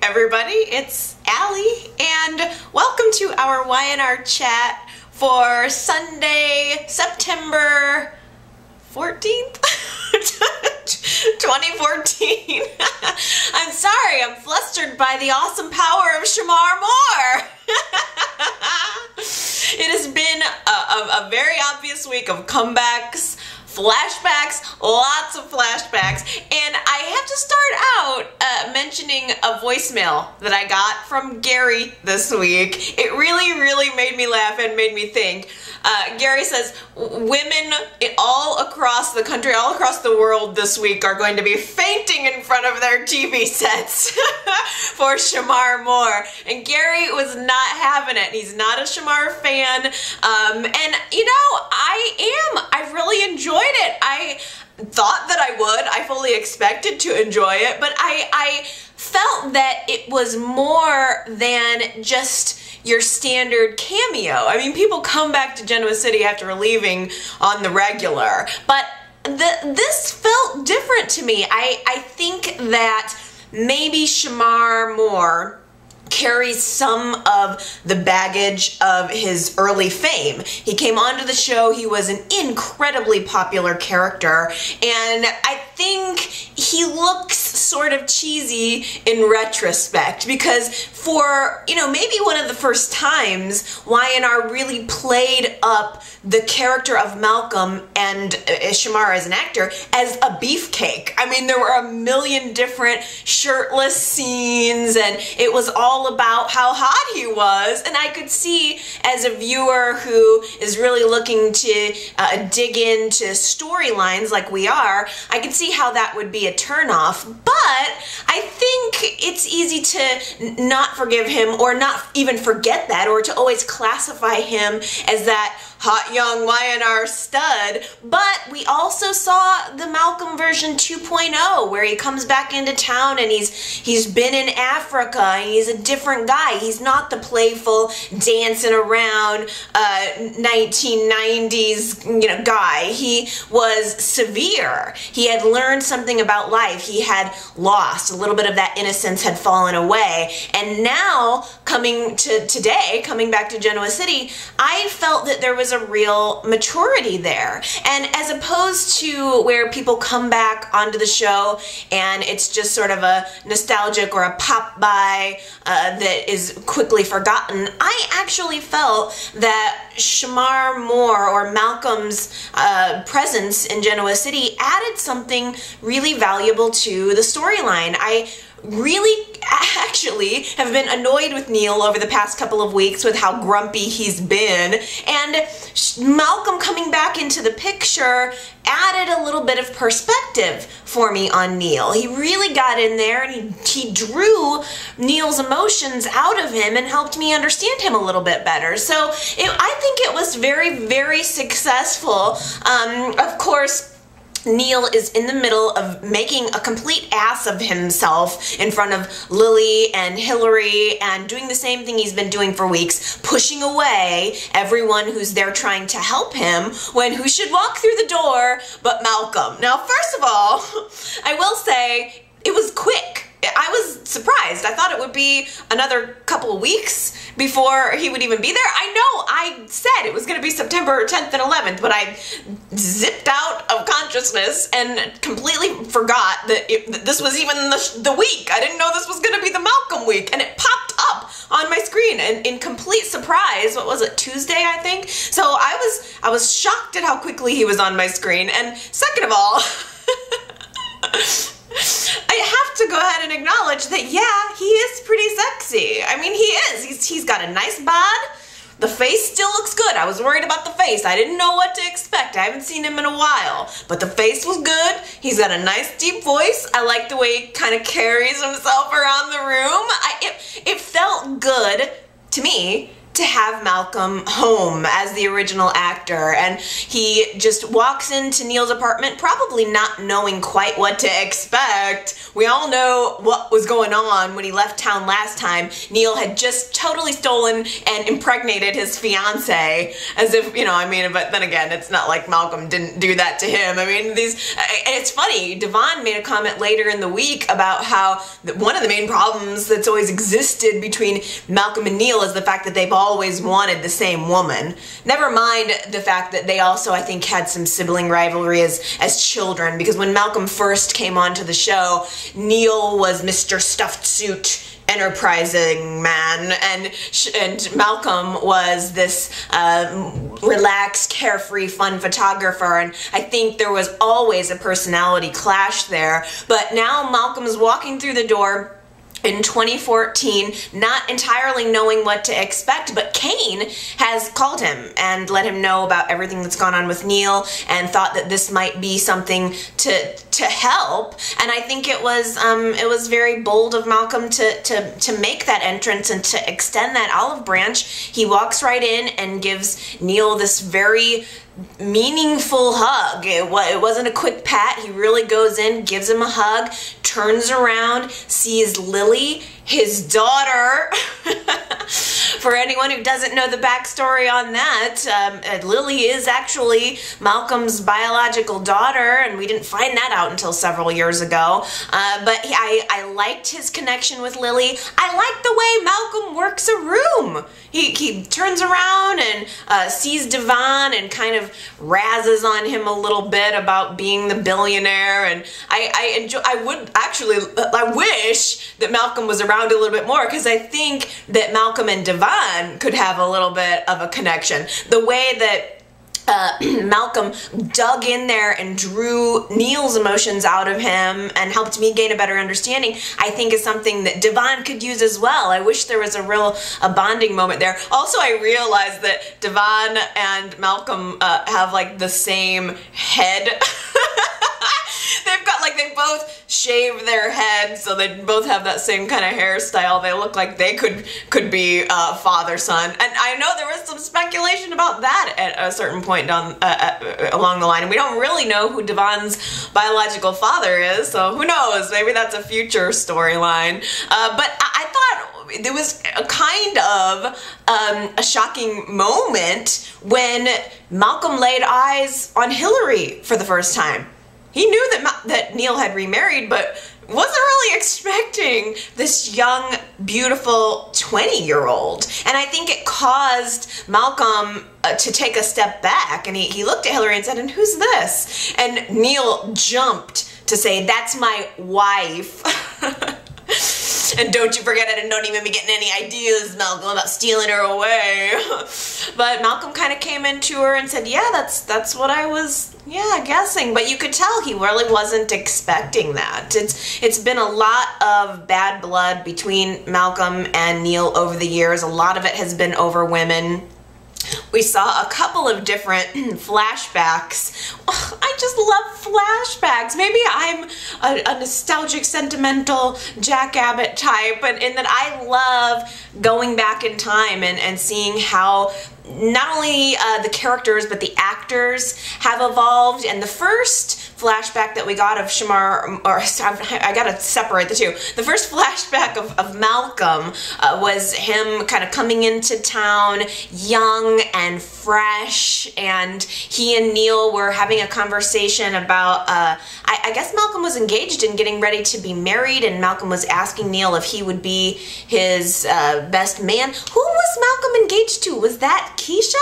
everybody, it's Allie, and welcome to our Y&R chat for Sunday, September 14th, 2014. I'm sorry, I'm flustered by the awesome power of Shamar Moore. It has been a very obvious week of comebacks, flashbacks, lots of flashbacks, and I have to start out mentioning a voicemail that I got from Gary this week. It really made me laugh and made me think. Gary says, women all across the country, all across the world this week are going to be fainting in front of their TV sets for Shamar Moore. And Gary was not having it. He's not a Shamar fan. And you know, I really enjoyed it. I thought that I would. I fully expected to enjoy it, but I felt that it was more than just your standard cameo. I mean, people come back to Genoa City after leaving on the regular, but this felt different to me. I think that maybe Shamar Moore carries some of the baggage of his early fame. He came onto the show, he was an incredibly popular character, and I think he looks sort of cheesy in retrospect because for, you know, maybe one of the first times Y&R really played up the character of Malcolm and Shamar as an actor as a beefcake. I mean, there were a million different shirtless scenes and it was all about how hot he was, and I could see as a viewer who is really looking to dig into storylines like we are, I could see how that would be a turnoff. But I think it's easy to not forgive him or not even forget that, or to always classify him as that hot young Y&R stud. But we also saw the Malcolm version 2.0 where he comes back into town and he's been in Africa and he's a different guy. He's not the playful dancing around 1990s guy. He was severe. He had learned something about life. He had lost a little bit of that innocence, had fallen away, and now coming back to Genoa City, I felt that there was a real maturity there. And as opposed to where people come back onto the show and it's just sort of a nostalgic or a pop by that is quickly forgotten, I actually felt that Shamar Moore, or Malcolm's presence in Genoa City, added something really valuable to the storyline. I really actually have been annoyed with Neil over the past couple of weeks with how grumpy he's been, and Malcolm coming back into the picture added a little bit of perspective for me on Neil. He really got in there and he drew Neil's emotions out of him and helped me understand him a little bit better. So I think it was very successful. Of course, Neil is in the middle of making a complete ass of himself in front of Lily and Hillary and doing the same thing he's been doing for weeks, pushing away everyone who's there trying to help him, when who should walk through the door but Malcolm. Now, first of all, I will say it was quick. I was surprised. I thought it would be another couple of weeks before he would even be there. I know I said it was going to be September 10th and 11th, but I zipped out of consciousness and completely forgot that this was even the week. I didn't know this was going to be the Malcolm week, and it popped up on my screen and in complete surprise. What was it, Tuesday, I think? So I was shocked at how quickly he was on my screen. And second of all, I have to go ahead and acknowledge that, yeah, he is pretty sexy. I mean, he is. He's got a nice bod. The face still looks good. I was worried about the face. I didn't know what to expect. I haven't seen him in a while. But the face was good. He's got a nice deep voice. I like the way he kind of carries himself around the room. It felt good to me to have Malcolm home as the original actor, and he just walks into Neil's apartment probably not knowing quite what to expect. We all know what was going on when he left town last time. Neil had just totally stolen and impregnated his fiance, as if, you know, I mean, but then again, it's not like Malcolm didn't do that to him. I mean, it's funny, Devon made a comment later in the week about how one of the main problems that's always existed between Malcolm and Neil is the fact that they've always wanted the same woman. Never mind the fact that they also, I think, had some sibling rivalry as children, because when Malcolm first came onto the show, Neil was Mr. Stuffed Suit enterprising man, and Malcolm was this relaxed, carefree, fun photographer, and I think there was always a personality clash there. But now Malcolm's walking through the door in 2014, not entirely knowing what to expect, but Kane has called him and let him know about everything that's gone on with Neil, and thought that this might be something to help. And I think it was very bold of Malcolm to make that entrance and to extend that olive branch. He walks right in and gives Neil this very meaningful hug. It wasn't a quick pat. He really goes in, gives him a hug, turns around, sees Lily, his daughter. For anyone who doesn't know the backstory on that, Lily is actually Malcolm's biological daughter, and we didn't find that out until several years ago. But I liked his connection with Lily. I liked the way Malcolm works a room. He turns around and sees Devon and kind of razzes on him a little bit about being the billionaire, and I wish that Malcolm was around a little bit more, because I think that Malcolm and Devon could have a little bit of a connection. The way that Malcolm dug in there and drew Neil's emotions out of him and helped me gain a better understanding, I think is something that Devon could use as well. I wish there was a bonding moment there. Also, I realized that Devon and Malcolm have like the same head. They both shave their heads, so they both have that same kind of hairstyle. They look like they could be father-son. And I know there was some speculation about that at a certain point down along the line. And we don't really know who Devon's biological father is, so who knows? Maybe that's a future storyline. But I thought there was a kind of a shocking moment when Malcolm laid eyes on Hillary for the first time. He knew that Neil had remarried, but wasn't really expecting this young, beautiful 20-year-old. And I think it caused Malcolm to take a step back, and he looked at Hillary and said, "And who's this?" And Neil jumped to say, "That's my wife." And don't you forget it, and don't even be getting any ideas, Malcolm, about stealing her away. But Malcolm kind of came into her and said, "Yeah, that's what I was, guessing." But you could tell he really wasn't expecting that. It's been a lot of bad blood between Malcolm and Neil over the years. A lot of it has been over women. We saw a couple of different flashbacks. Oh, I just love flashbacks. Maybe I'm a nostalgic, sentimental Jack Abbott type, and in that I love going back in time and seeing how not only the characters but the actors have evolved. And the first flashback that we got of Shamar, or I gotta separate the two. The first flashback of Malcolm was him kind of coming into town young and fresh, and he and Neil were having a conversation about, I guess Malcolm was engaged and getting ready to be married, and Malcolm was asking Neil if he would be his best man. Who was Malcolm engaged to? Was that Keisha?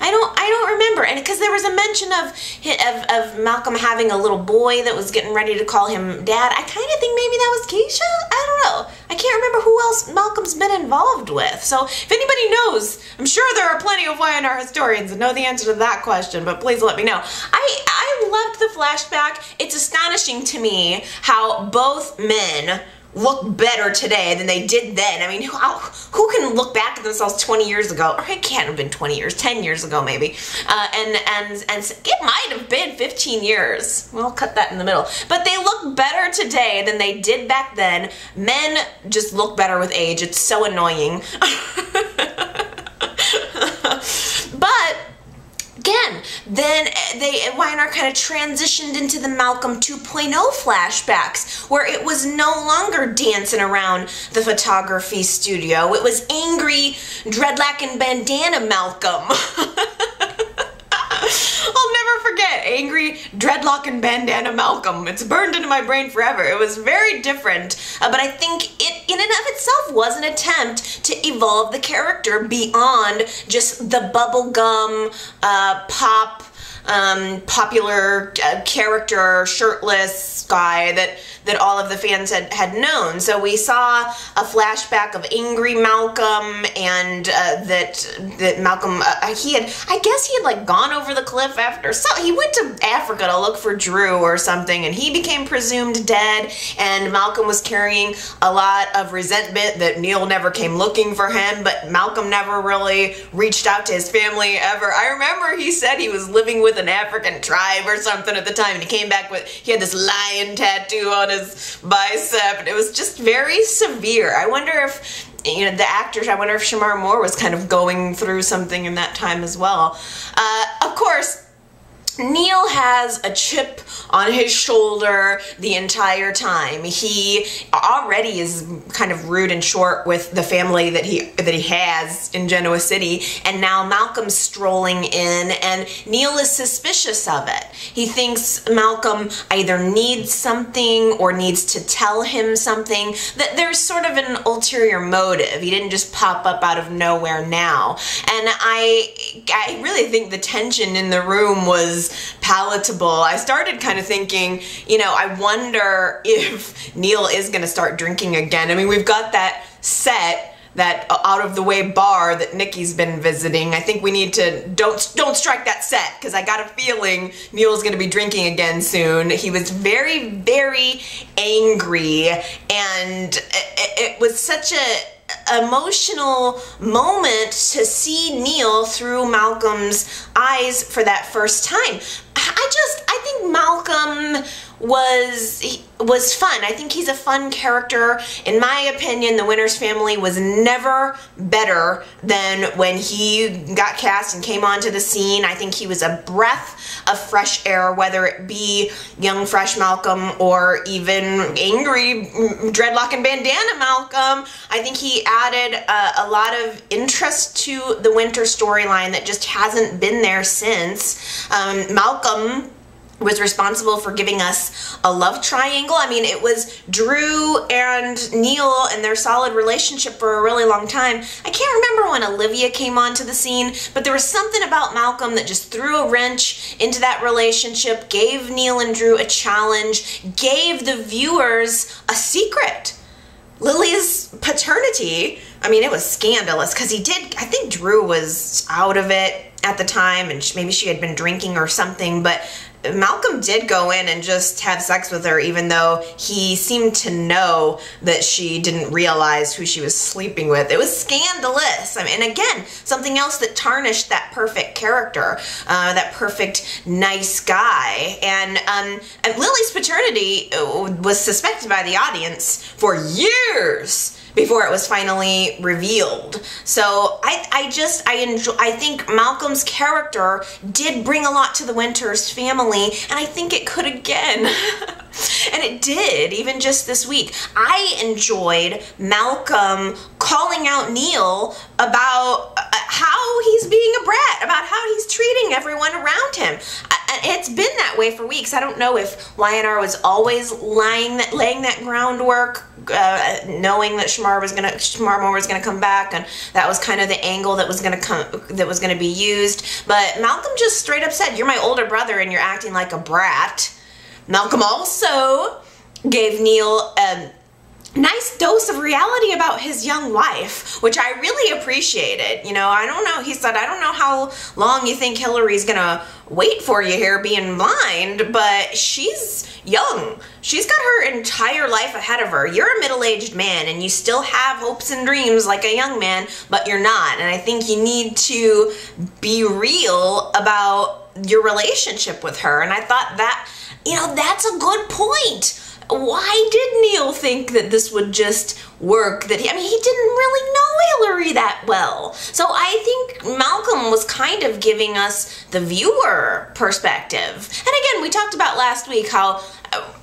I don't remember. And because there was a mention of Malcolm having a little boy that was getting ready to call him dad. I kind of think maybe that was Keisha? I don't know. I can't remember who else Malcolm's been involved with. So if anybody knows, I'm sure there are plenty of Y&R historians that know the answer to that question, but please let me know. I loved the flashback. It's astonishing to me how both men look better today than they did then. I mean, who can look back at themselves 20 years ago, or it can't have been 20 years, 10 years ago maybe, and it might have been 15 years. We'll cut that in the middle. But they look better today than they did back then. Men just look better with age. It's so annoying. again, then Y&R kind of transitioned into the Malcolm 2.0 flashbacks, where it was no longer dancing around the photography studio. It was angry, dreadlock and bandana Malcolm. I'll never forget angry dreadlock and bandana Malcolm. It's burned into my brain forever. It was very different, but I think it in and of itself was an attempt to evolve the character beyond just the bubblegum popular character, shirtless guy that all of the fans had known. So we saw a flashback of angry Malcolm, and that Malcolm, I guess he had like gone over the cliff after, so he went to Africa to look for Drew or something, and he became presumed dead, and Malcolm was carrying a lot of resentment that Neil never came looking for him, but Malcolm never really reached out to his family ever. I remember he said he was living with an African tribe or something at the time, and he came back with, he had this lion tattoo on his bicep, and it was just very severe. I wonder if, you know, the actors, I wonder if Shamar Moore was kind of going through something in that time as well. Of course, Neil has a chip on his shoulder the entire time. He already is kind of rude and short with the family that he has in Genoa City, and now Malcolm's strolling in, and Neil is suspicious of it. He thinks Malcolm either needs something or needs to tell him something, that there's sort of an ulterior motive. He didn't just pop up out of nowhere now. And I really think the tension in the room was palatable. I started kind of thinking, you know, I wonder if Neil is going to start drinking again. I mean, we've got that set, that out of the way bar that Nikki's been visiting. I think we need to don't strike that set, because I got a feeling Neil's going to be drinking again soon. He was very, very angry, and it was such a emotional moment to see Neil through Malcolm's eyes for that first time. I think Malcolm was fun. I think he's a fun character. In my opinion, the Winters family was never better than when he got cast and came onto the scene. I think he was a breath of fresh air, whether it be young, fresh Malcolm or even angry dreadlock and bandana Malcolm. I think he added a lot of interest to the Winter storyline that just hasn't been there since. Malcolm was responsible for giving us a love triangle. I mean, it was Drew and Neil and their solid relationship for a really long time. I can't remember when Olivia came onto the scene, but there was something about Malcolm that just threw a wrench into that relationship, gave Neil and Drew a challenge, gave the viewers a secret. Lily's paternity, I mean, it was scandalous, because I think Drew was out of it at the time, and maybe she had been drinking or something, but Malcolm did go in and just have sex with her, even though he seemed to know that she didn't realize who she was sleeping with. It was scandalous. I mean, and again, something else that tarnished that perfect character, that perfect nice guy. And Lily's paternity was suspected by the audience for years before it was finally revealed. So I think Malcolm's character did bring a lot to the Winters family, and I think it could again. And it did, even just this week. I enjoyed Malcolm calling out Neil about how he's being a brat, about how he's treating everyone around him. It's been that way for weeks. I don't know if Y&R was always laying that groundwork, knowing that Shamar Moore was gonna come back, and that was kind of the angle that was gonna be used. But Malcolm just straight up said, "You're my older brother, and you're acting like a brat." Malcolm also gave Neil a nice dose of reality about his young wife, which I really appreciated. You know, I don't know, he said, "I don't know how long you think Hillary's gonna wait for you here being blind, but she's young. She's got her entire life ahead of her. You're a middle-aged man, and you still have hopes and dreams like a young man, but you're not. And I think you need to be real about your relationship with her." And I thought that, you know, that's a good point. why did Neil think that this would just work? That he didn't really know Hillary that well. So I think Malcolm was kind of giving us the viewer perspective. And again, we talked about last week how,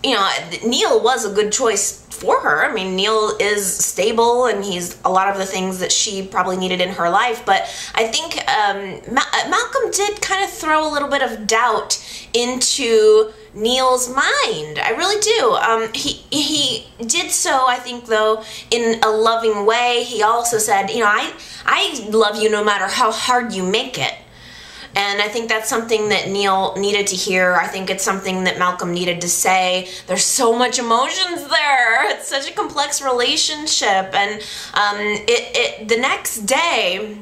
Neil was a good choice for her. I mean, Neil is stable and he's a lot of the things that she probably needed in her life, but I think Malcolm did kind of throw a little bit of doubt into Neil's mind. I really do. He did so, I think, though, in a loving way. He also said, I love you no matter how hard you make it. And I think that's something that Neil needed to hear. I think it's something that Malcolm needed to say. There's so much emotions there. It's such a complex relationship. And the next day,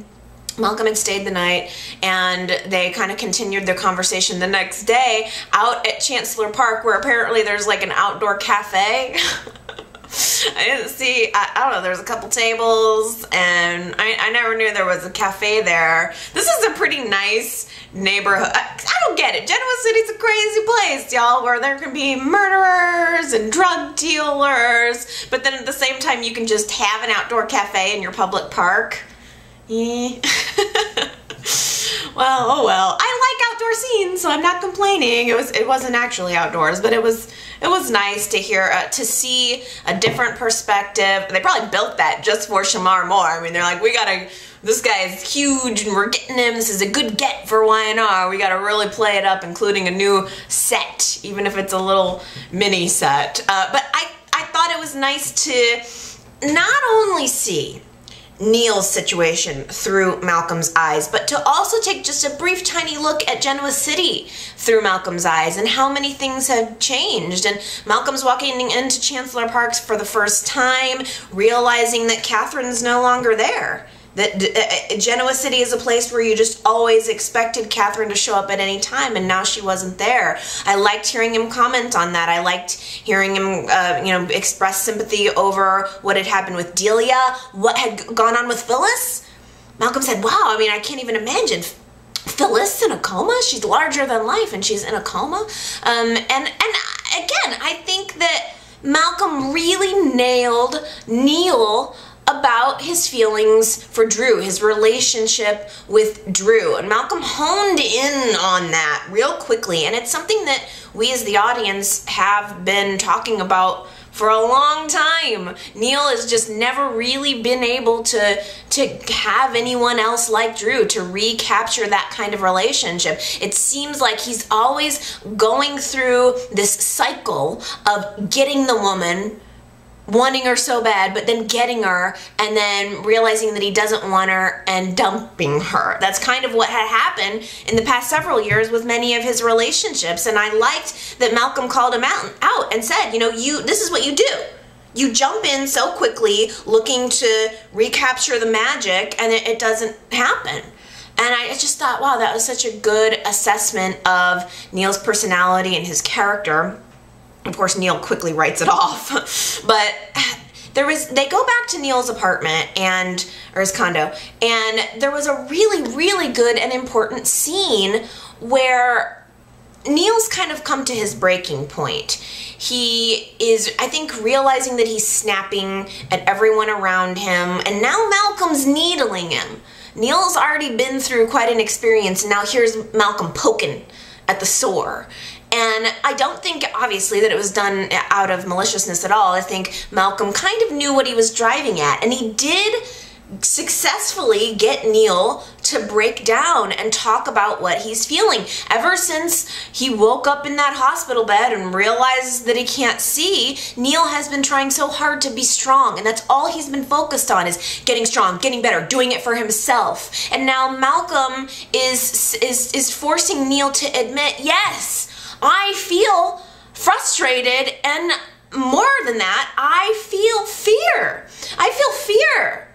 Malcolm had stayed the night, and they kind of continued their conversation the next day out at Chancellor Park, where apparently there's like an outdoor cafe. I didn't see, I don't know, there's a couple tables, and I never knew there was a cafe there. This is a pretty nice neighborhood. I don't get it. Genoa City's a crazy place, y'all, where there can be murderers and drug dealers, but then at the same time you can just have an outdoor cafe in your public park. Yeah. Well, oh well. I like outdoor scenes, so I'm not complaining. It wasn't actually outdoors, but it was nice to hear, to see a different perspective. They probably built that just for Shamar Moore. I mean, they're like, this guy is huge and we're getting him. This is a good get for YNR. We gotta really play it up, including a new set, even if it's a little mini set. But I thought it was nice to not only see Neil's situation through Malcolm's eyes, but to also take just a brief tiny look at Genoa City through Malcolm's eyes and how many things have changed. And Malcolm's walking into Chancellor Parks for the first time, realizing that Catherine's no longer there. That Genoa City is a place where you just always expected Catherine to show up at any time, and now she wasn't there. I liked hearing him comment on that. I liked hearing him, express sympathy over what had happened with Delia, what had gone on with Phyllis. Malcolm said, wow, I can't even imagine Phyllis in a coma. She's larger than life, and she's in a coma. And again, I think that Malcolm really nailed Neil about his feelings for Drew, his relationship with Drew. And Malcolm honed in on that real quickly. And it's something that we as the audience have been talking about for a long time. Neil has just never really been able to have anyone else like Drew, to recapture that kind of relationship. It seems like he's always going through this cycle of getting the woman, wanting her so bad, but then getting her, and then realizing that he doesn't want her and dumping her. That's kind of what had happened in the past several years with many of his relationships. And I liked that Malcolm called him out and said, this is what you do. You jump in so quickly looking to recapture the magic, and it doesn't happen. And I just thought, wow, that was such a good assessment of Neil's personality and his character. Of course, Neil quickly writes it off, but they go back to Neil's apartment or his condo, and there was a really, really good and important scene where Neil's kind of come to his breaking point. He is, I think, realizing that he's snapping at everyone around him, and now Malcolm's needling him. Neil's already been through quite an experience, and now here's Malcolm poking at the sore. And I don't think, obviously, that it was done out of maliciousness at all. I think Malcolm kind of knew what he was driving at, and he did successfully get Neil to break down and talk about what he's feeling. Ever since he woke up in that hospital bed and realized that he can't see, Neil has been trying so hard to be strong, and that's all he's been focused on, is getting strong, getting better, doing it for himself. And now Malcolm is forcing Neil to admit, yes, I feel frustrated, and more than that, I feel fear. I feel fear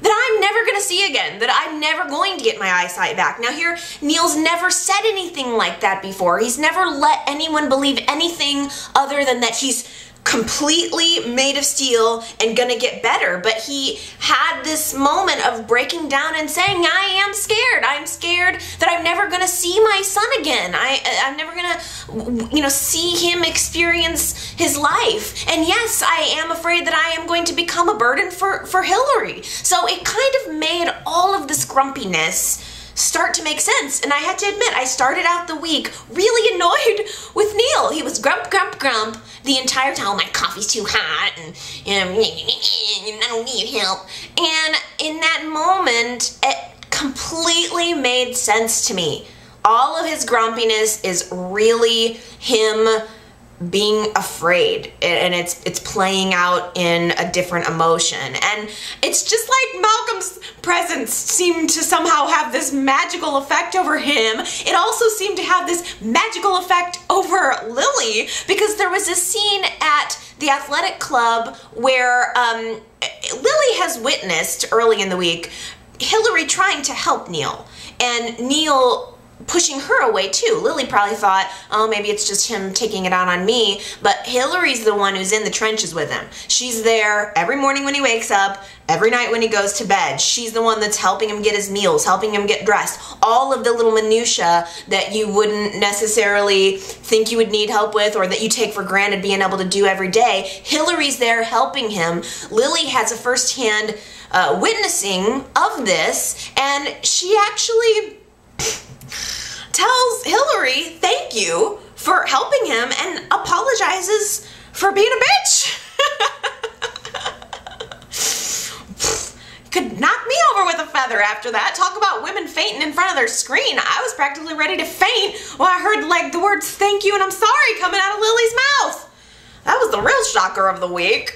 that I'm never going to see again, that I'm never going to get my eyesight back. Now here, Neil's never said anything like that before. He's never let anyone believe anything other than that he's completely made of steel and gonna get better, but he had this moment of breaking down and saying, I am scared. I'm scared that I'm never gonna see my son again. I'm never gonna, see him experience his life. And yes, I am afraid that I am going to become a burden for Hillary. So it kind of made all of this grumpiness start to make sense. And I had to admit, I started out the week really annoyed with Neil. He was grump, grump, grump the entire time. Oh, my coffee's too hot, and I don't need help. And in that moment, it completely made sense to me. All of his grumpiness is really him being afraid, and it's playing out in a different emotion. And it's just like Malcolm's presence seemed to somehow have this magical effect over him. It also seemed to have this magical effect over Lily, because there was a scene at the athletic club where Lily has witnessed early in the week Hillary trying to help Neil, and Neil pushing her away too. Lily probably thought, oh, maybe it's just him taking it out on me, but Hillary's the one who's in the trenches with him. She's there every morning when he wakes up, every night when he goes to bed. She's the one that's helping him get his meals, helping him get dressed. All of the little minutia that you wouldn't necessarily think you would need help with, or that you take for granted being able to do every day. Hillary's there helping him. Lily has a firsthand witnessing of this, and she actually tells Hillary thank you for helping him and apologizes for being a bitch. Could knock me over with a feather after that. Talk about women fainting in front of their screen. I was practically ready to faint when I heard like the words thank you and I'm sorry coming out of Lily's mouth. That was the real shocker of the week.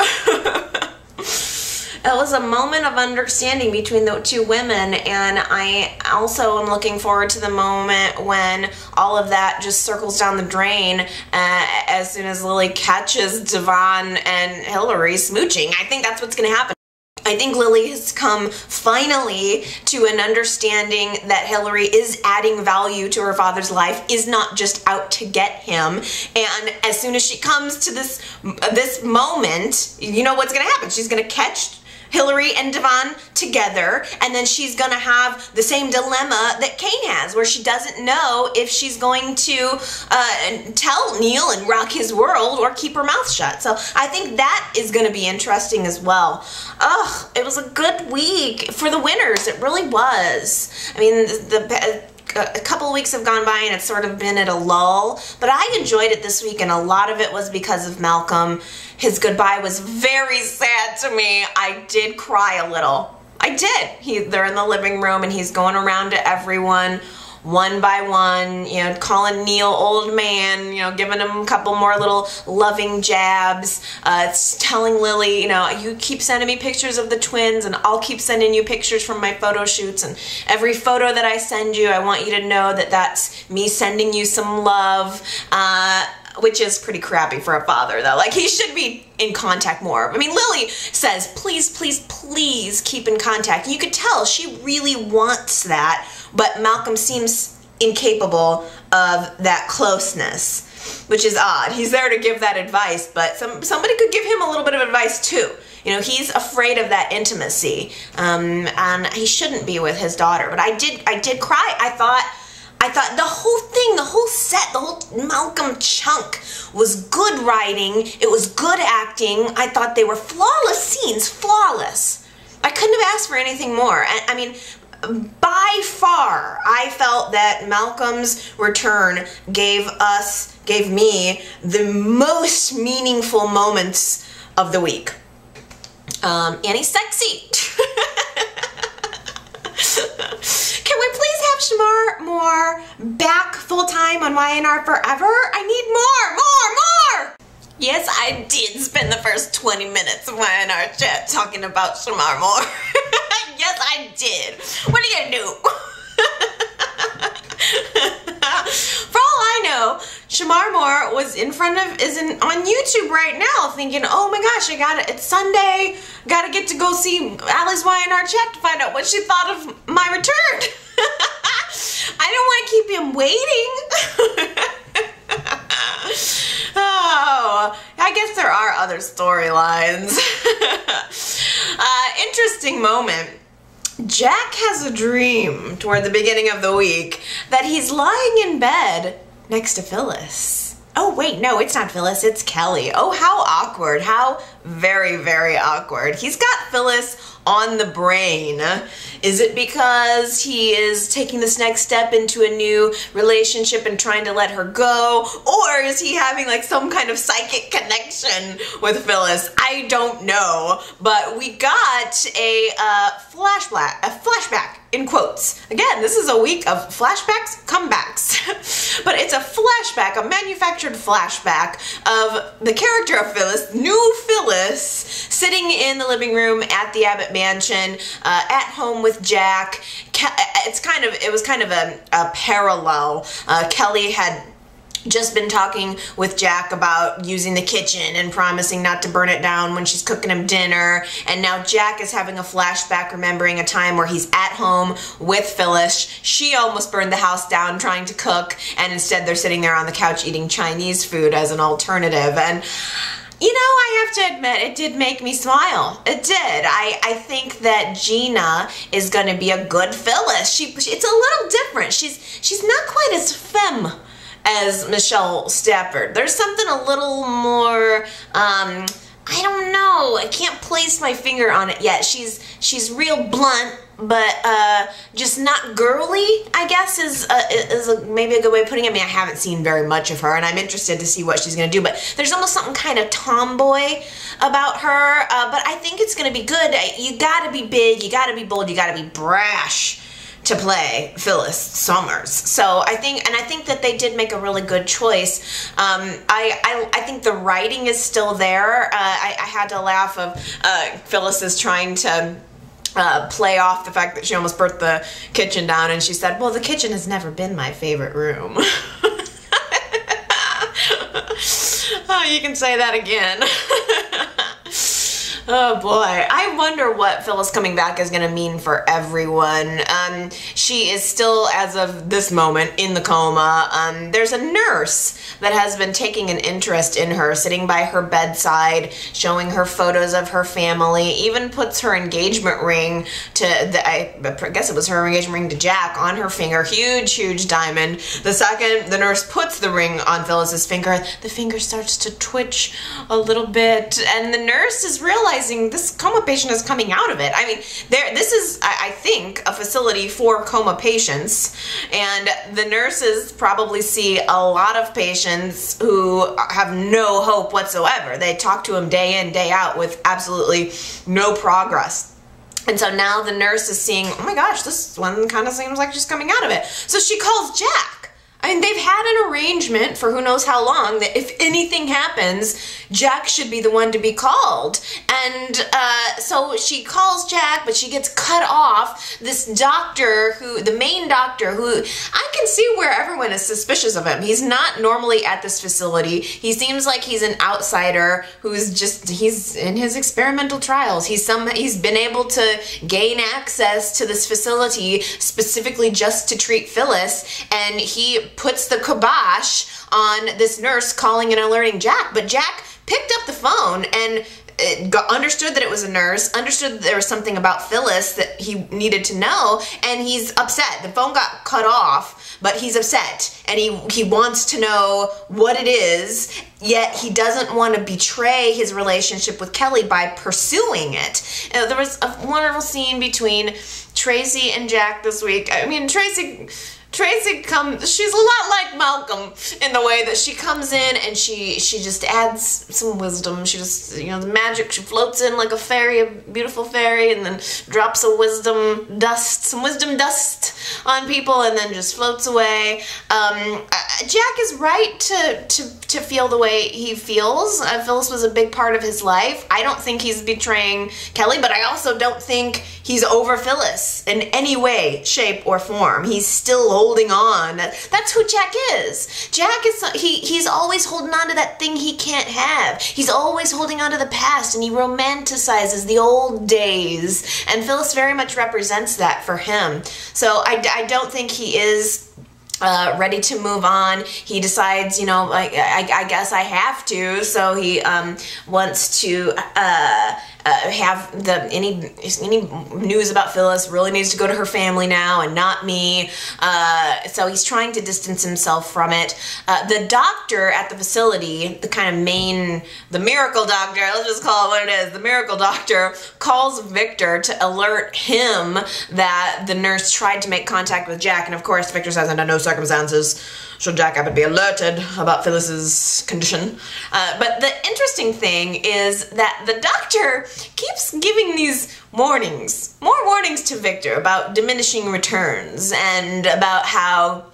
It was a moment of understanding between the two women, and I also am looking forward to the moment when all of that just circles down the drain as soon as Lily catches Devon and Hillary smooching. I think that's what's going to happen. I think Lily has come finally to an understanding that Hillary is adding value to her father's life, is not just out to get him. And as soon as she comes to this moment, you know what's going to happen. She's going to catch Hillary and Devon together, and then she's gonna have the same dilemma that Kane has, where she doesn't know if she's going to tell Neil and rock his world or keep her mouth shut. So I think that is gonna be interesting as well. Ugh, it was a good week for the winners. It really was. I mean, a couple of weeks have gone by and it's sort of been at a lull, but I enjoyed it this week, and a lot of it was because of Malcolm. His goodbye was very sad to me. I did cry a little. I did. They're in the living room and he's going around to everyone one by one, calling Neil old man, giving him a couple more little loving jabs. It's telling Lily, you keep sending me pictures of the twins and I'll keep sending you pictures from my photo shoots, and every photo that I send you, I want you to know that that's me sending you some love. Which is pretty crappy for a father, though. Like, he should be in contact more. I mean, Lily says, please, please, please keep in contact. You could tell she really wants that, but Malcolm seems incapable of that closeness, which is odd. He's there to give that advice, but somebody could give him a little bit of advice, too. He's afraid of that intimacy, and he shouldn't be with his daughter. But I did cry. I thought the whole thing, the whole set, the whole Malcolm chunk was good writing. It was good acting. I thought they were flawless scenes, flawless. I couldn't have asked for anything more. I mean, by far, I felt that Malcolm's return gave me the most meaningful moments of the week. And he's sexy. Can we please have Shamar back full-time on YNR forever? I need more! Yes, I did spend the first 20 minutes of YNR chat talking about Shamar Moore. Yes, I did. What are you gonna do? For all I know, Shamar Moore isn't on YouTube right now thinking, oh my gosh, it's Sunday, gotta get to go see Allie's YNR chat to find out what she thought of my return. I don't want to keep him waiting. Oh, I guess there are other storylines. Interesting moment. Jack has a dream toward the beginning of the week that he's lying in bed next to Phyllis. Oh wait, no, it's not Phyllis, it's Kelly. Oh, how awkward. How very, very awkward. He's got Phyllis on the brain. Is it because he is taking this next step into a new relationship and trying to let her go? Or is he having like some kind of psychic connection with Phyllis? I don't know. But we got a flashback in quotes. Again, this is a week of flashbacks, comebacks. But it's a flashback, a manufactured flashback of the character of Phyllis, new Phyllis, sitting in the living room at the Abbott Mansion, at home with Jack. It was kind of a parallel. Kelly had just been talking with Jack about using the kitchen and promising not to burn it down when she's cooking him dinner. And now Jack is having a flashback, remembering a time where he's at home with Phyllis. She almost burned the house down trying to cook, and instead they're sitting there on the couch eating Chinese food as an alternative. And you know, I have to admit, it did make me smile. It did. I think that Gina is going to be a good Phyllis. It's a little different. She's not quite as femme as Michelle Stafford. There's something a little more, I don't know. I can't place my finger on it yet. She's real blunt, but just not girly, I guess is maybe a good way of putting it. I mean, I haven't seen very much of her, and I'm interested to see what she's going to do, but there's almost something kind of tomboy about her, but I think it's going to be good. You got to be big, you got to be bold, you got to be brash to play Phyllis Summers. So I think that they did make a really good choice. I think the writing is still there. I had to laugh of Phyllis is trying to play off the fact that she almost burnt the kitchen down, and she said, well, the kitchen has never been my favorite room. Oh, you can say that again. Oh boy, I wonder what Phyllis coming back is going to mean for everyone. She is still, as of this moment, in the coma. There's a nurse that has been taking an interest in her, sitting by her bedside, showing her photos of her family, even puts her engagement ring I guess it was her engagement ring to Jack on her finger, huge, huge diamond. The second the nurse puts the ring on Phyllis's finger, the finger starts to twitch a little bit, and the nurse is realizing this coma patient is coming out of it. I mean, this is, I think, a facility for coma patients, and the nurses probably see a lot of patients who have no hope whatsoever. They talk to them day in, day out with absolutely no progress. And so now the nurse is seeing, oh my gosh, this one kind of seems like she's coming out of it. So she calls Jack. I mean, they've had an arrangement for who knows how long that if anything happens, Jack should be the one to be called. And so she calls Jack, but she gets cut off. This doctor, the main doctor, who I can see where everyone is suspicious of him. He's not normally at this facility. He seems like he's an outsider he's in his experimental trials. He's been able to gain access to this facility specifically just to treat Phyllis, and he puts the kibosh on this nurse calling and alerting Jack. But Jack picked up the phone and understood that it was a nurse, understood that there was something about Phyllis that he needed to know, and he's upset. The phone got cut off, but he's upset, and he wants to know what it is, yet he doesn't want to betray his relationship with Kelly by pursuing it. There was a wonderful scene between Tracy and Jack this week. I mean, Tracy comes, she's a lot like Malcolm in the way that she comes in and she just adds some wisdom. She just, you know, the magic, she floats in like a fairy, a beautiful fairy, and then drops some wisdom dust on people and then just floats away. Jack is right to feel the way he feels. Phyllis was a big part of his life. I don't think he's betraying Kelly, but I also don't think he's over Phyllis in any way, shape, or form. He's still holding on. That's who Jack is. Jack is, he's always holding on to that thing he can't have. He's always holding on to the past, and he romanticizes the old days. And Phyllis very much represents that for him. So I don't think he is ready to move on. He decides, you know, like, I guess I have to, so he wants to have any news about Phyllis really needs to go to her family now and not me. So he's trying to distance himself from it. The doctor at the facility, the kind of the miracle doctor, let's just call it what it is, the miracle doctor calls Victor to alert him that the nurse tried to make contact with Jack, and of course Victor says under no circumstances should Jack ever be alerted about Phyllis's condition. But the interesting thing is that the doctor keeps giving these warnings, more warnings to Victor about diminishing returns and about how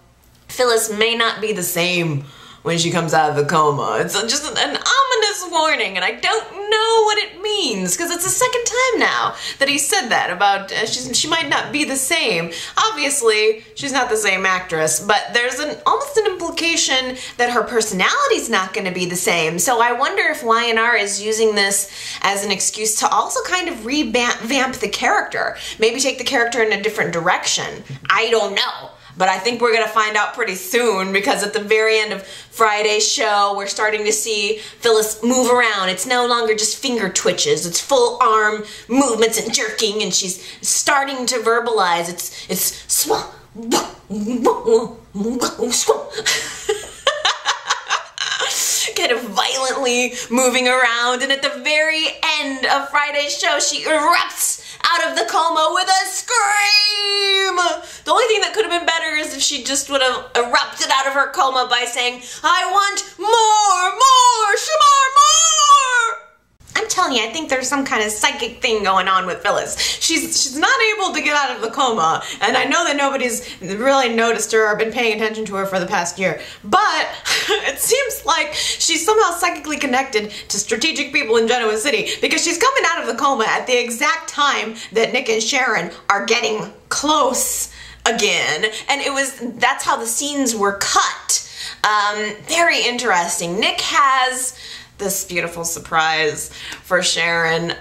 Phyllis may not be the same when she comes out of the coma. It's just an ominous warning, and I don't know what it means, because it's the second time now that he said that about she might not be the same. Obviously, she's not the same actress, but there's almost an implication that her personality's not going to be the same. So I wonder if Y&R is using this as an excuse to also kind of revamp the character. Maybe take the character in a different direction. I don't know. But I think we're going to find out pretty soon, because at the very end of Friday's show, we're starting to see Phyllis move around. It's no longer just finger twitches. It's full arm movements and jerking, and she's starting to verbalize. It's kind of violently moving around, and at the very end of Friday's show, she erupts out of the coma with a scream! The only thing that could have been better is if she just would have erupted out of her coma by saying, I want more, more! I'm telling you, I think there's some kind of psychic thing going on with Phyllis. She's not able to get out of the coma, and I know that nobody's really noticed her or been paying attention to her for the past year, but it seems like she's somehow psychically connected to strategic people in Genoa City, because she's coming out of the coma at the exact time that Nick and Sharon are getting close again, and that's how the scenes were cut. Very interesting. Nick has this beautiful surprise for Sharon.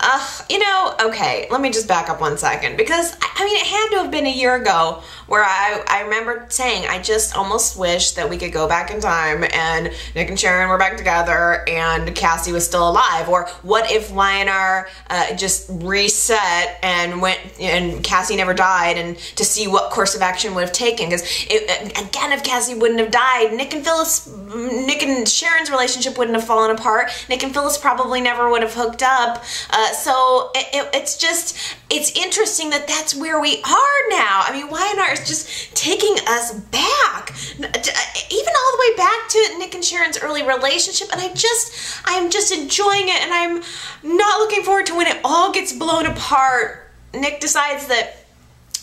You know, okay, let me just back up one second, because I mean, it had to have been a year ago where I remember saying, I just almost wish that we could go back in time and Nick and Sharon were back together and Cassie was still alive. Or what if Y&R just reset and went, and Cassie never died, and to see what course of action would have taken. Because again, if Cassie wouldn't have died, Nick and Sharon's relationship wouldn't have fallen apart. Nick and Phyllis probably never would have hooked up. So it's interesting that that's where we are now. I mean, Y&R is just taking us back, even all the way back to Nick and Sharon's early relationship, and I'm just enjoying it, and I'm not looking forward to when it all gets blown apart. Nick decides that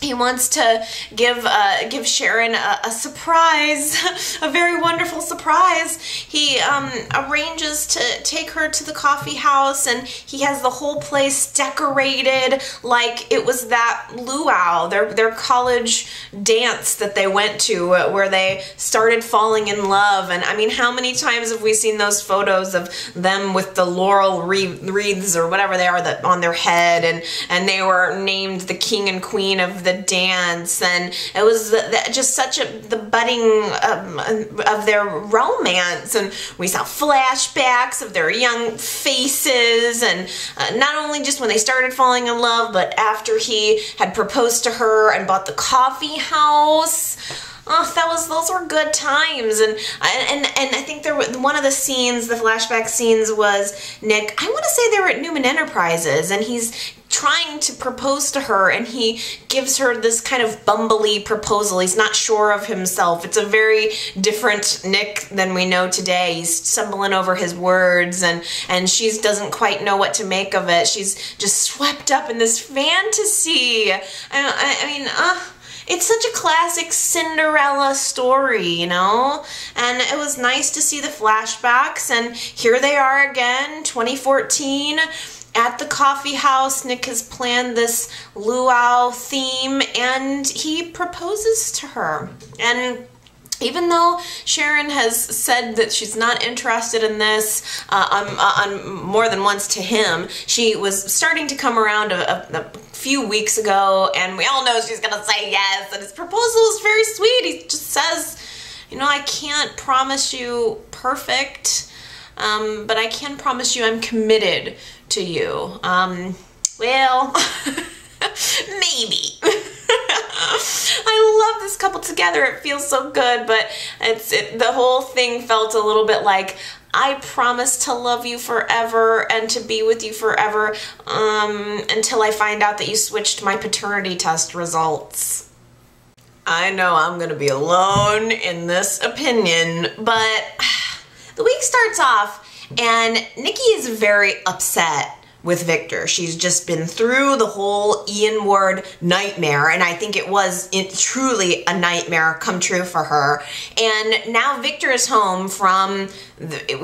he wants to give Sharon a surprise, a very wonderful surprise. He arranges to take her to the coffee house, and he has the whole place decorated like it was that luau, their college dance that they went to, where they started falling in love. And I mean, how many times have we seen those photos of them with the laurel wreaths or whatever they are that on their head, and they were named the king and queen of the dance, and it was just such the budding of their romance, and we saw flashbacks of their young faces, and not only just when they started falling in love, but after he had proposed to her and bought the coffee house. Oh, those were good times, and I think one of the scenes, the flashback scenes, was Nick, I want to say they were at Newman Enterprises, and he's trying to propose to her, and he gives her this kind of bumbly proposal. He's not sure of himself. It's a very different Nick than we know today. He's stumbling over his words, and she doesn't quite know what to make of it. She's just swept up in this fantasy. I mean, it's such a classic Cinderella story, you know? And it was nice to see the flashbacks, and here they are again, 2014, at the coffee house. Nick has planned this luau theme, and he proposes to her. And even though Sharon has said that she's not interested in this on more than once to him, she was starting to come around a few weeks ago, and we all know she's gonna say yes, and his proposal is very sweet. He just says, You know, I can't promise you perfect, but I can promise you I'm committed to you. Well, maybe. I love this couple together. It feels so good, but the whole thing felt a little bit like, I promise to love you forever and to be with you forever until I find out that you switched my paternity test results. I know I'm gonna be alone in this opinion, but the week starts off and Nikki is very upset with Victor. She's just been through the whole Ian Ward nightmare, and I think it was truly a nightmare come true for her. And now Victor is home from,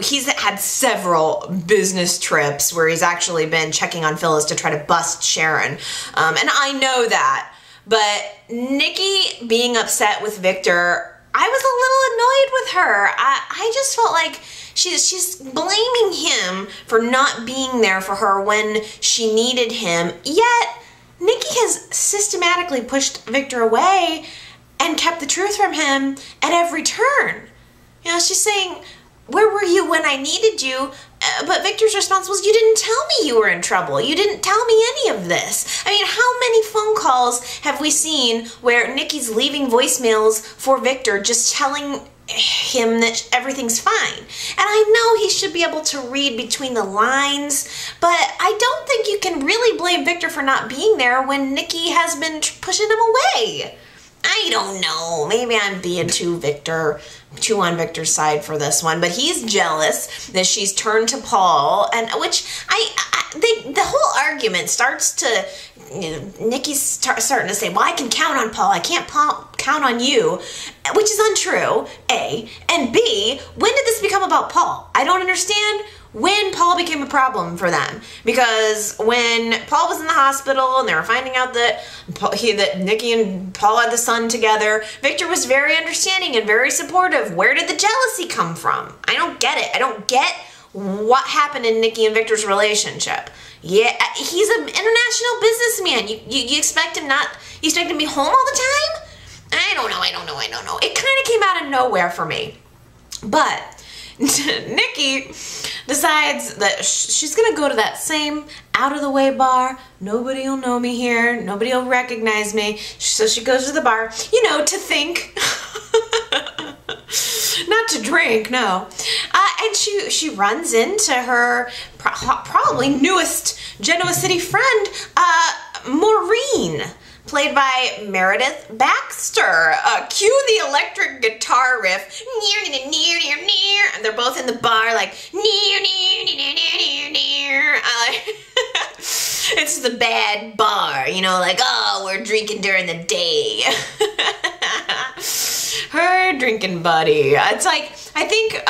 he's had several business trips where he's actually been checking on Phyllis to try to bust Sharon. And I know that, but Nikki being upset with Victor, I was a little annoyed with her. I just felt like she's blaming him for not being there for her when she needed him, yet Nikki has systematically pushed Victor away and kept the truth from him at every turn. You know, she's saying, where were you when I needed you? But Victor's response was, you didn't tell me you were in trouble. You didn't tell me any of this. I mean, how many phone calls have we seen where Nikki's leaving voicemails for Victor just telling him that everything's fine? And I know he should be able to read between the lines, but I don't think you can really blame Victor for not being there when Nikki has been pushing him away. I don't know. Maybe I'm being too on Victor's side for this one, but he's jealous that she's turned to Paul, and which the whole argument starts to, Nikki's starting to say, well, I can count on Paul, I can't count on you, which is untrue, A, and B, when did this become about Paul? I don't understand when Paul became a problem for them, because when Paul was in the hospital and they were finding out that Nikki and Paul had the son together, Victor was very understanding and very supportive. Where did the jealousy come from? I don't get it. I don't get what happened in Nikki and Victor's relationship. Yeah, he's an international businessman. You expect him to be home all the time? I don't know. It kind of came out of nowhere for me. But Nikki decides that she's gonna go to that same out-of-the-way bar. Nobody will know me here. Nobody will recognize me. So she goes to the bar, you know, to think. Not to drink, no. And she runs into her probably newest Genoa City friend, Maureen, played by Meredith Baxter. Cue the electric guitar riff. And they're both in the bar like it's the bad bar, you know, like, oh, we're drinking during the day. Her drinking buddy. It's like, I think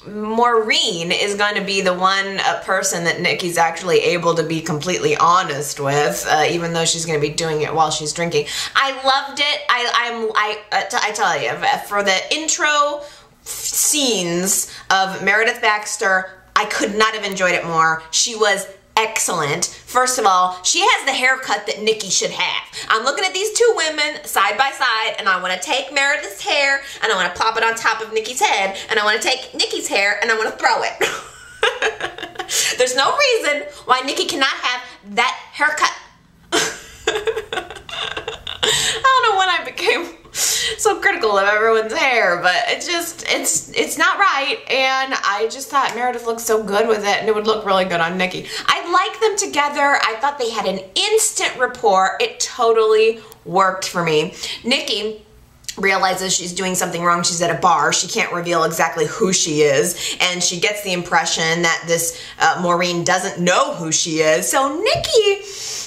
Maureen is going to be the one person that Nikki's actually able to be completely honest with, even though she's going to be doing it while she's drinking. I loved it. I tell you, for the intro scenes of Meredith Baxter, I could not have enjoyed it more. She was excellent. First of all, she has the haircut that Nikki should have. I'm looking at these two women side by side, and I want to take Meredith's hair and I want to plop it on top of Nikki's head, and I want to take Nikki's hair and I want to throw it. There's no reason why Nikki cannot have that haircut. I don't know when I became so critical of everyone's hair, but it's not right, and I just thought Meredith looked so good with it, and it would look really good on Nikki. I like them together. I thought they had an instant rapport. It totally worked for me. Nikki realizes she's doing something wrong. She's at a bar. She can't reveal exactly who she is, and she gets the impression that this Maureen doesn't know who she is. So Nikki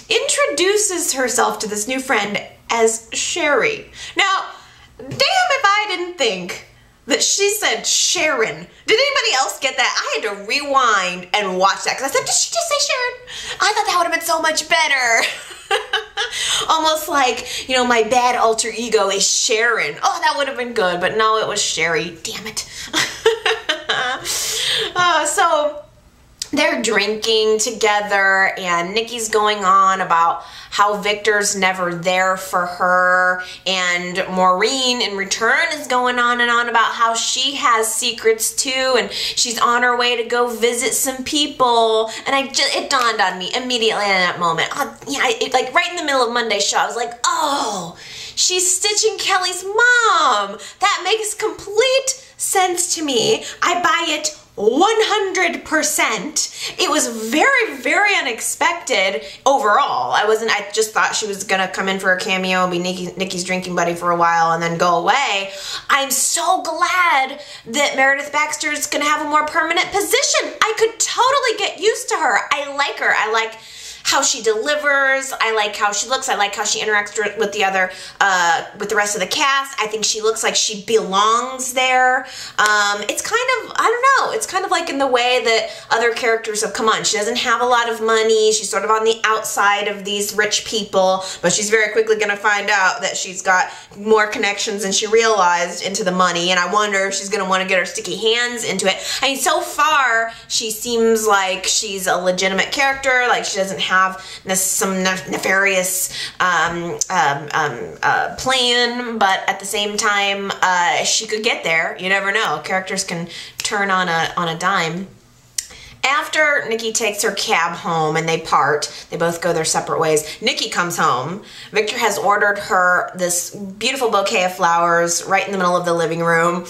introduces herself to this new friend as Sherry. Now, damn if I didn't think that she said Sharon. Did anybody else get that? I had to rewind and watch that, because I said, did she just say Sharon? I thought that would have been so much better. Almost like, you know, my bad alter ego is Sharon. Oh, that would have been good, but no, it was Sherry. Damn it. So they're drinking together, and Nikki's going on about how Victor's never there for her, and Maureen in return is going on and on about how she has secrets too, and she's on her way to go visit some people. And it dawned on me immediately in that moment. Like right in the middle of Monday's show, I was like, oh, she's stitching Kelly's mom. That makes complete sense to me. I buy it 100%. It was very, very unexpected overall. I just thought she was gonna come in for a cameo and be Nikki's drinking buddy for a while and then go away. I'm so glad that Meredith Baxter is gonna have a more permanent position. I could totally get used to her. I like her. I like how she delivers. I like how she looks. I like how she interacts with the rest of the cast. I think she looks like she belongs there. It's kind of, I don't know, it's kind of like in the way that other characters have come on. She doesn't have a lot of money. She's sort of on the outside of these rich people, but she's very quickly going to find out that she's got more connections than she realized into the money, and I wonder if she's going to want to get her sticky hands into it. I mean, so far, she seems like she's a legitimate character, like she doesn't have some nefarious plan, but at the same time, she could get there. You never know. Characters can turn on a dime. After Nikki takes her cab home and they part, they both go their separate ways. Nikki comes home. Victor has ordered her this beautiful bouquet of flowers right in the middle of the living room.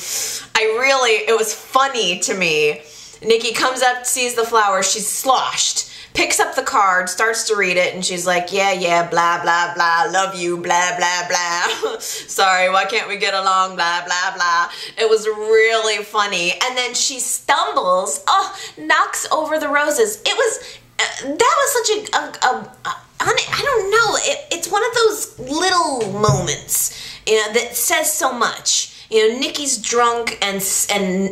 It was funny to me. Nikki comes up, sees the flowers, she's sloshed, picks up the card, starts to read it, and she's like, yeah, blah, blah, blah, love you, blah, blah, blah. Sorry, why can't we get along, blah, blah, blah. It was really funny. And then she stumbles, knocks over the roses. That was such I don't know, it's one of those little moments, that says so much. Nikki's drunk and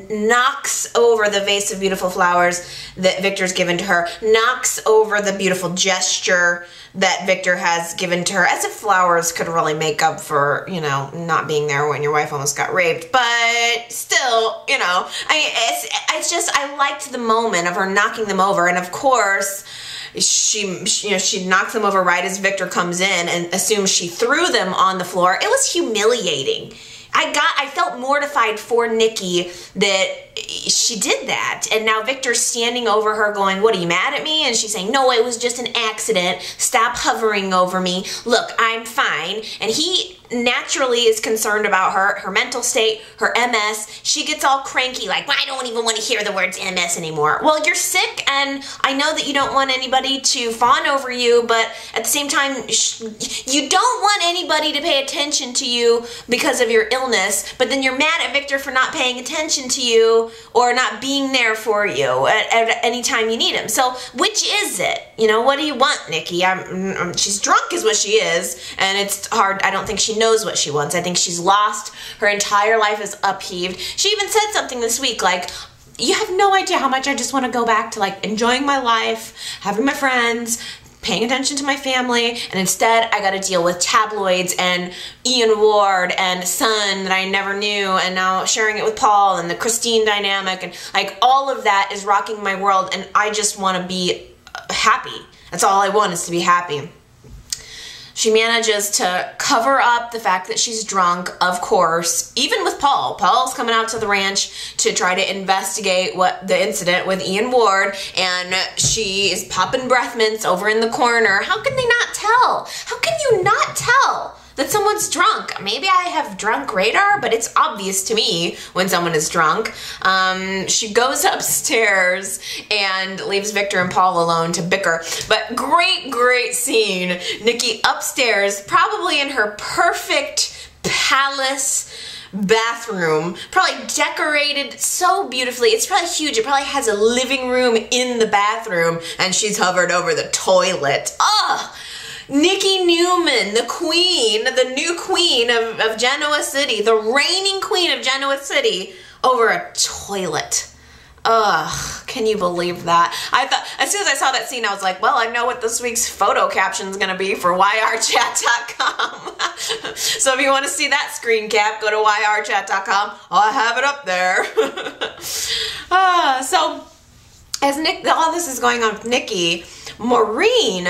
knocks over the vase of beautiful flowers that Victor's given to her, knocks over the beautiful gesture that Victor has given to her, as if flowers could really make up for, not being there when your wife almost got raped. But still, I liked the moment of her knocking them over, and of course, she knocks them over right as Victor comes in and assumes she threw them on the floor. It was humiliating. I felt mortified for Nikki that she did that, and now Victor's standing over her going, what, are you mad at me? And she's saying, no, it was just an accident. Stop hovering over me. Look, I'm fine. And he naturally is concerned about her mental state, her MS. She gets all cranky, like, well, I don't even want to hear the words MS anymore. Well, you're sick, and I know that you don't want anybody to fawn over you, but at the same time, you don't want anybody to pay attention to you because of your illness, but then you're mad at Victor for not paying attention to you or not being there for you at any time you need him. So which is it? What do you want, Nikki? She's drunk is what she is, and it's hard. I don't think she knows what she wants. I think she's lost. Her entire life is upheaved. She even said something this week like, you have no idea how much I just want to go back to enjoying my life, having my friends, paying attention to my family, and instead I got to deal with tabloids and Ian Ward and Son that I never knew, and now sharing it with Paul and the Christine dynamic, and all of that is rocking my world, and I just want to be happy. That's all I want, is to be happy. She manages to cover up the fact that she's drunk, of course, even with Paul. Paul's coming out to the ranch to try to investigate the incident with Ian Ward, and she is popping breath mints over in the corner. How can they not tell? How can you not tell that someone's drunk? Maybe I have drunk radar, but it's obvious to me when someone is drunk. She goes upstairs and leaves Victor and Paul alone to bicker. But great scene. Nikki upstairs, probably in her perfect palace bathroom, probably decorated so beautifully. It's probably huge. It probably has a living room in the bathroom, and she's hovered over the toilet. Ugh! Nikki Newman, the queen, the new queen of Genoa City, the reigning queen of Genoa City, over a toilet. Ugh, can you believe that? I thought, as soon as I saw that scene, I was like, well, I know what this week's photo caption is going to be for yrchat.com. So if you want to see that screen cap, go to yrchat.com. I have it up there. So as all this is going on with Nikki, Maureen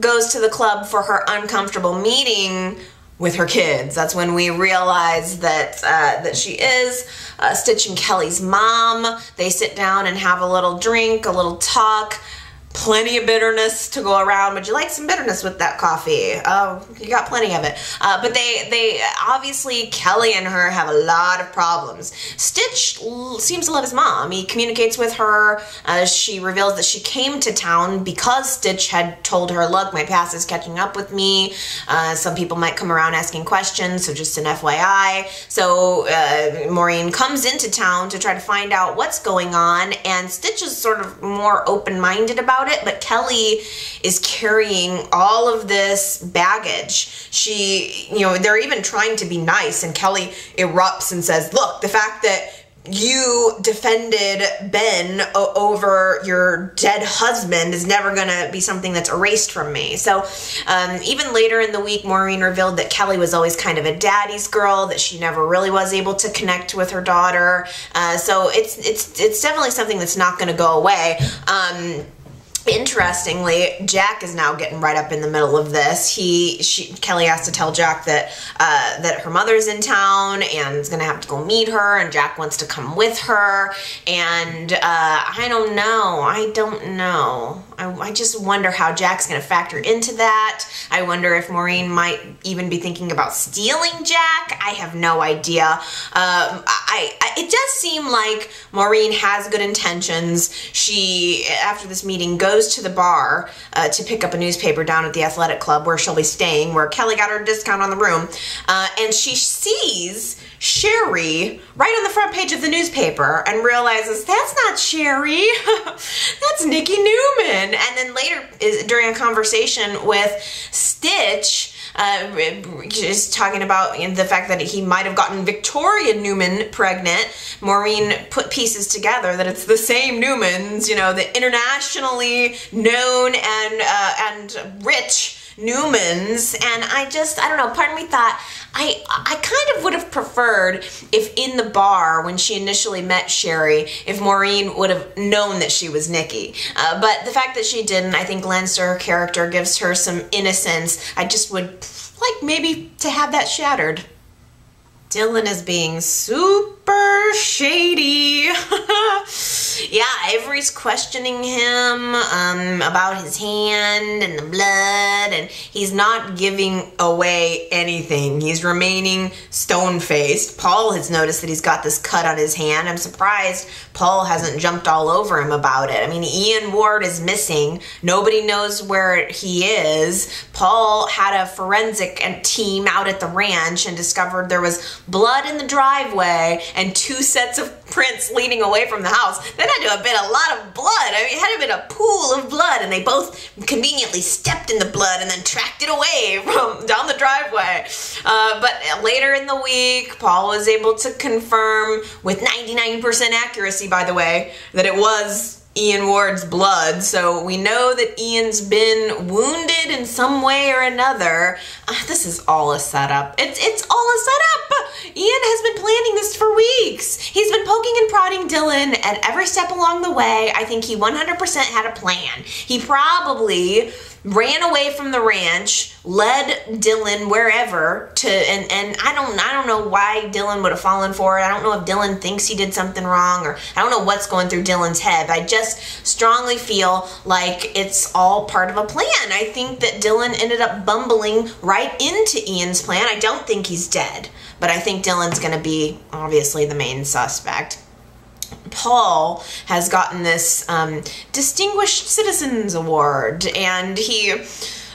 goes to the club for her uncomfortable meeting with her kids. That's when we realize that that she is Stitch and Kelly's mom. They sit down and have a little drink, a little talk. Plenty of bitterness to go around. Would you like some bitterness with that coffee? Oh, you got plenty of it. But they obviously, Kelly and her have a lot of problems. Stitch seems to love his mom. He communicates with her. She reveals that she came to town because Stitch had told her, look, my past is catching up with me. Some people might come around asking questions, so just an FYI. So Maureen comes into town to try to find out what's going on, and Stitch is sort of more open-minded about it, but Kelly is carrying all of this baggage. They're even trying to be nice, and Kelly erupts and says, look, the fact that you defended Ben over your dead husband is never going to be something that's erased from me. So even later in the week, Maureen revealed that Kelly was always kind of a daddy's girl, that she never really was able to connect with her daughter. So it's definitely something that's not going to go away. Interestingly, Jack is now getting right up in the middle of this. Kelly has to tell Jack that her mother's in town and is gonna have to go meet her, and Jack wants to come with her. And I don't know. I just wonder how Jack's gonna factor into that. I wonder if Maureen might even be thinking about stealing Jack. I have no idea. It does seem like Maureen has good intentions. She, after this meeting, goes to the bar to pick up a newspaper down at the athletic club where she'll be staying, where Kelly got her discount on the room, and she sees Sherry right on the front page of the newspaper and realizes that's not Sherry, that's Nikki Newman. And then later, during a conversation with Stitch, just talking about the fact that he might have gotten Victoria Newman pregnant, Maureen put pieces together that it's the same Newmans, the internationally known and rich Newmans. And I don't know, part of me thought I kind of would have preferred if in the bar when she initially met Sherry, if Maureen would have known that she was Nikki. But the fact that she didn't, I think, lends to her character, gives her some innocence. I just would like maybe to have that shattered. Dylan is being super shady. Yeah, Avery's questioning him about his hand and the blood, and he's not giving away anything. He's remaining stone-faced. Paul has noticed that he's got this cut on his hand. I'm surprised Paul hasn't jumped all over him about it. I mean, Ian Ward is missing. Nobody knows where he is. Paul had a forensic team out at the ranch and discovered there was blood in the driveway and 2 sets of prints leading away from the house. That had to have been a lot of blood. I mean, it had to have been a pool of blood, and they both conveniently stepped in the blood and then tracked it away from down the driveway. But later in the week, Paul was able to confirm with 99% accuracy, by the way, that it was Ian Ward's blood. So we know that Ian's been wounded in some way or another. This is all a setup. It's all a setup. Ian has been planning this for weeks. He's been poking and prodding Dylan at every step along the way. I think he 100% had a plan. He probably ran away from the ranch, led Dylan wherever to, and I don't know why Dylan would have fallen for it. I don't know if Dylan thinks he did something wrong, or I don't know what's going through Dylan's head. I just strongly feel like it's all part of a plan. I think that Dylan ended up bumbling right into Ian's plan. I don't think he's dead, but I think Dylan's going to be obviously the main suspect. Paul has gotten this Distinguished Citizens Award, and he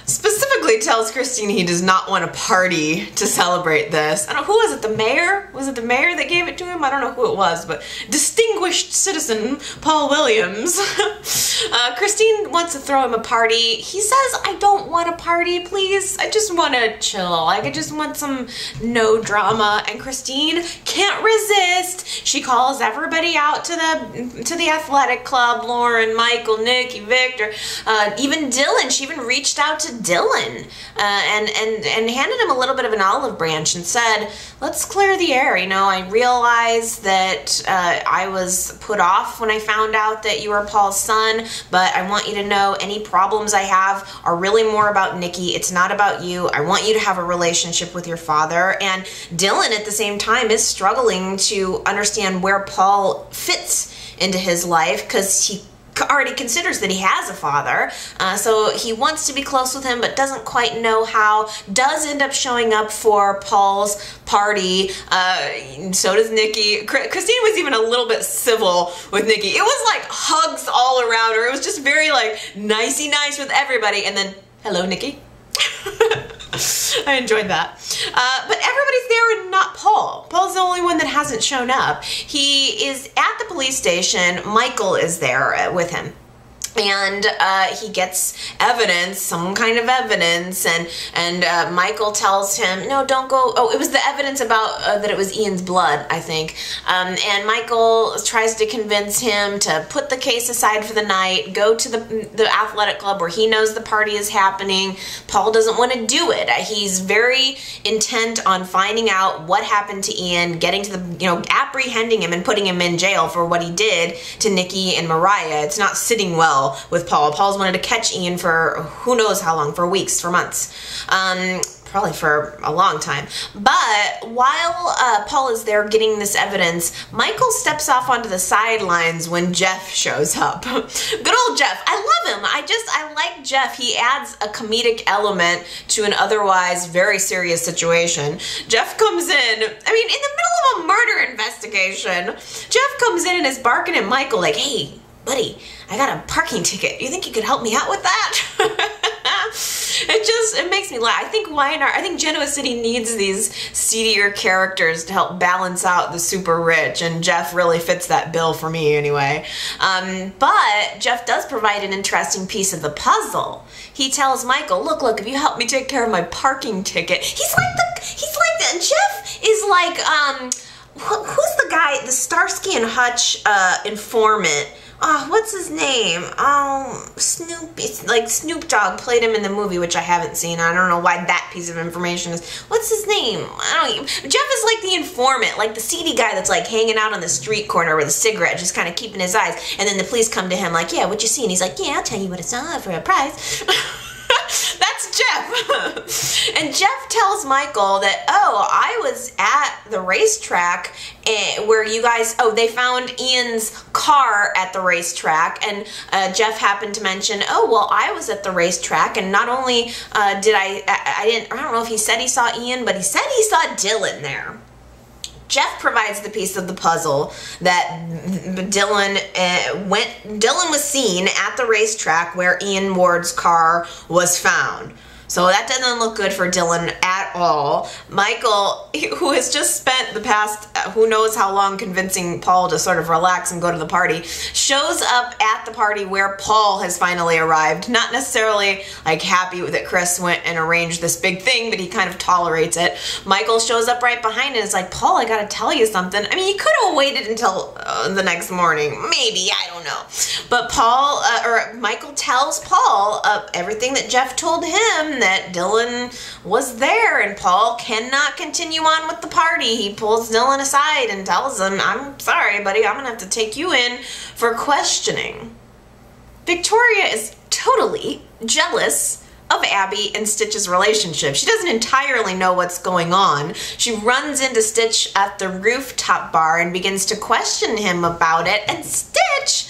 specifically tells Christine he does not want a party to celebrate this. I don't know, who was it, the mayor? Was it the mayor that gave it to him? I don't know who it was, but Distinguished Citizen Paul Williams. Christine wants to throw him a party. He says, I don't want a party, please. I just want to chill. Like, I just want some no drama. And Christine can't resist. She calls everybody out to the athletic club. Lauren, Michael, Nikki, Victor, even Dylan. She even reached out to to Dylan and handed him a little bit of an olive branch and said, let's clear the air. You know, I realize that I was put off when I found out that you were Paul's son, but I want you to know any problems I have are really more about Nikki. It's not about you. I want you to have a relationship with your father. And Dylan at the same time is struggling to understand where Paul fits into his life because he already considers that he has a father, so he wants to be close with him but doesn't quite know how. Does end up showing up for Paul's party, so does Nikki. Christine was even a little bit civil with Nikki. It was like hugs all around her. It was just very like nicey nice with everybody, and then hello Nikki. I enjoyed that. But everybody's there and not Paul. Paul's the only one that hasn't shown up. He is at the police station. Michael is there with him. And he gets evidence, some kind of evidence, and Michael tells him, no, don't go. Oh, it was the evidence about that it was Ian's blood, I think. And Michael tries to convince him to put the case aside for the night, go to the athletic club where he knows the party is happening. Paul doesn't want to do it. He's very intent on finding out what happened to Ian, getting to the, apprehending him and putting him in jail for what he did to Nikki and Mariah. It's not sitting well with Paul. Paul's wanted to catch Ian for who knows how long, for weeks, for months, probably for a long time. But while Paul is there getting this evidence, Michael steps off onto the sidelines when Jeff shows up. Good old Jeff. I love him. I like Jeff. He adds a comedic element to an otherwise very serious situation. Jeff comes in, in the middle of a murder investigation, Jeff comes in and is barking at Michael like, hey, buddy, I got a parking ticket. You think you could help me out with that? It makes me laugh. I think Genoa City needs these seedier characters to help balance out the super rich, and Jeff really fits that bill for me anyway. But Jeff does provide an interesting piece of the puzzle. He tells Michael, look, if you help me take care of my parking ticket, he's like that. Jeff is like, who's the guy, the Starsky and Hutch informant? Oh, what's his name? Oh, Snoop. It's like Snoop Dogg played him in the movie, which I haven't seen. I don't know why that piece of information is. What's his name? Jeff is like the informant, like the seedy guy that's like hanging out on the street corner with a cigarette, just kind of keeping his eyes. And then the police come to him like, yeah, what you see? And he's like, yeah, I'll tell you what I saw for a price. That's Jeff. And Jeff tells Michael that, I was at the racetrack where you guys, they found Ian's car at the racetrack, and Jeff happened to mention, I was at the racetrack, and not only did I don't know if he said he saw Ian, but he said he saw Dylan there. Jeff provides the piece of the puzzle that Dylan was seen at the racetrack where Ian Ward's car was found. So that doesn't look good for Dylan at all. Michael, who has just spent the past who knows how long convincing Paul to sort of relax and go to the party, shows up at the party where Paul has finally arrived. Not necessarily like happy that Chris went and arranged this big thing, but he kind of tolerates it. Michael shows up right behind and is like, Paul, I gotta tell you something. He could have waited until the next morning. Maybe, I don't know. But Michael tells Paul everything that Jeff told him, that Dylan was there, and Paul cannot continue on with the party. He pulls Dylan aside and tells him, I'm sorry, buddy, I'm gonna have to take you in for questioning. Victoria is totally jealous of Abby and Stitch's relationship. She doesn't entirely know what's going on. She runs into Stitch at the rooftop bar and begins to question him about it, and Stitch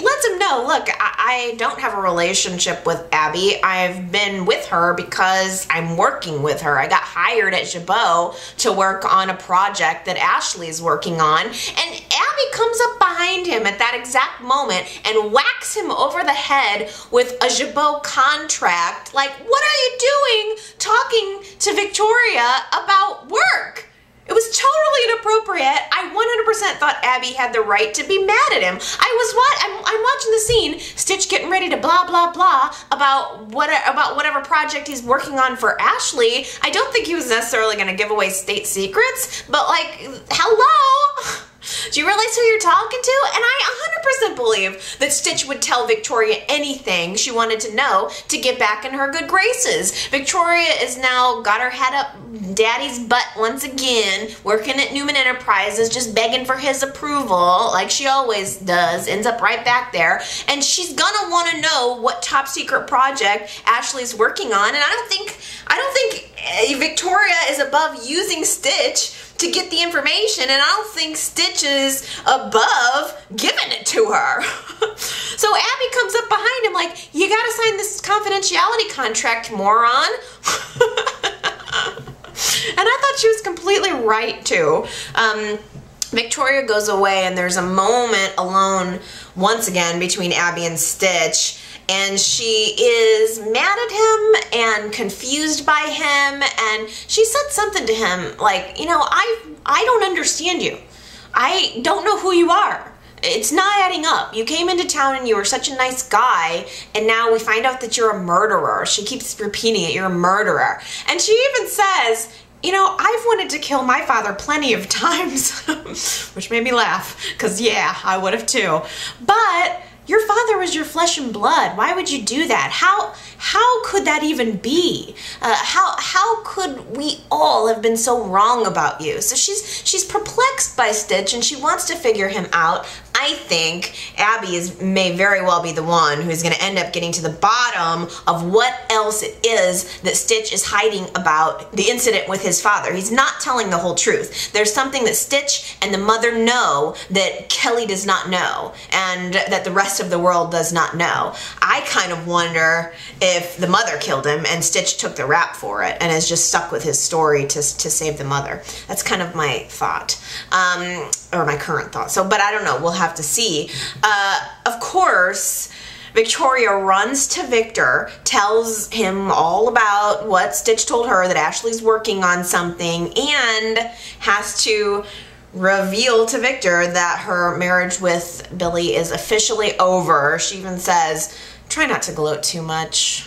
lets him know, look, I don't have a relationship with Abby. I've been with her because I'm working with her. I got hired at Jabot to work on a project that Ashley's working on, and Abby comes up behind him at that exact moment and whacks him over the head with a Jabot contract. Like, what are you doing talking to Victoria about work? It was totally inappropriate. I 100% thought Abby had the right to be mad at him. I'm watching the scene, Stitch getting ready to blah, blah, blah about whatever project he's working on for Ashley. I don't think he was necessarily going to give away state secrets, but like, hello? Do you realize who you're talking to? And I 100% believe that Stitch would tell Victoria anything she wanted to know to get back in her good graces. Victoria is now got her head up Daddy's butt once again, working at Newman Enterprises, just begging for his approval, like she always does, ends up right back there. And she's gonna want to know what top secret project Ashley's working on. And I don't think Victoria is above using Stitch to get the information, and I don't think Stitch is above giving it to her. So Abby comes up behind him like, you gotta sign this confidentiality contract, moron. And I thought she was completely right too. Victoria goes away and there's a moment alone once again between Abby and Stitch. And she is mad at him and confused by him, and she said something to him like, you know, I don't understand you. I don't know who you are. It's not adding up. You came into town and you were such a nice guy, and now we find out that you're a murderer. She keeps repeating it, you're a murderer. And she even says, you know, I've wanted to kill my father plenty of times, which made me laugh, because yeah, I would have too. But your father was your flesh and blood. Why would you do that? How could that even be? How could we all have been so wrong about you? So she's perplexed by Stitch and she wants to figure him out. I think Abby may very well be the one who's going to end up getting to the bottom of what else it is that Stitch is hiding about the incident with his father. He's not telling the whole truth. There's something that Stitch and the mother know that Kelly does not know, and that the rest of the world does not know. I kind of wonder if the mother killed him and Stitch took the rap for it and is just stuck with his story to save the mother. That's kind of my thought, or my current thought. So, but I don't know. We'll have to see. Of course, Victoria runs to Victor, tells him all about what Stitch told her, that Ashley's working on something, and has to reveal to Victor that her marriage with Billy is officially over. She even says, try not to gloat too much.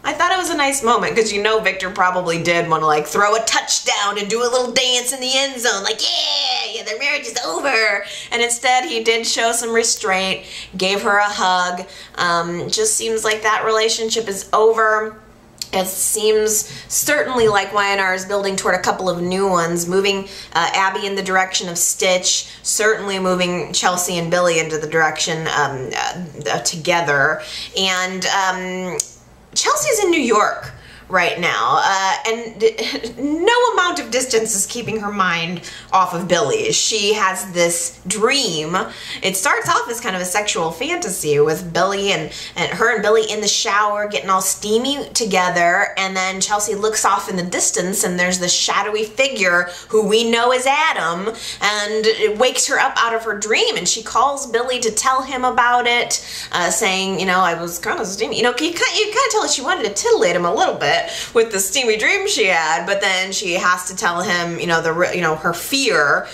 I thought it was a nice moment because you know Victor probably did want to like throw a touchdown and do a little dance in the end zone, like yeah, their marriage is over. And instead he did show some restraint, gave her a hug. Just seems like that relationship is over. It seems certainly like YNR is building toward a couple of new ones, moving Abby in the direction of Stitch, certainly moving Chelsea and Billy into the direction together. And Chelsea's in New York right now, and no amount of distance is keeping her mind off of Billy. She has this dream. It starts off as kind of a sexual fantasy with Billy and her and Billy in the shower getting all steamy together, and then Chelsea looks off in the distance and there's this shadowy figure who we know is Adam, and it wakes her up out of her dream, and she calls Billy to tell him about it, saying, you know, I was kind of steamy. You know, you kind of tell her she wanted to titillate him a little bit with the steamy dream she had, but then she has to tell him, you know, her fear,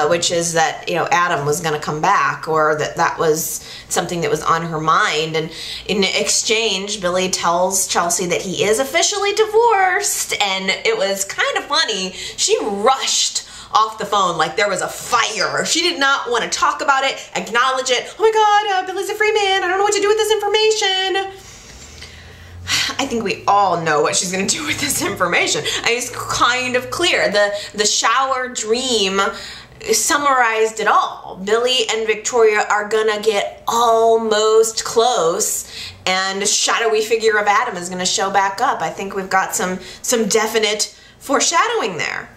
which is that, you know, Adam was going to come back, or that was something that was on her mind. And in exchange, Billy tells Chelsea that he is officially divorced, and it was kind of funny. She rushed off the phone like there was a fire. She did not want to talk about it, acknowledge it. Oh my God, Billy's a free man. I don't know what to do with this information. I think we all know what she's going to do with this information. It's kind of clear. The shower dream summarized it all. Billy and Victoria are going to get almost close, and a shadowy figure of Adam is going to show back up. I think we've got some definite foreshadowing there.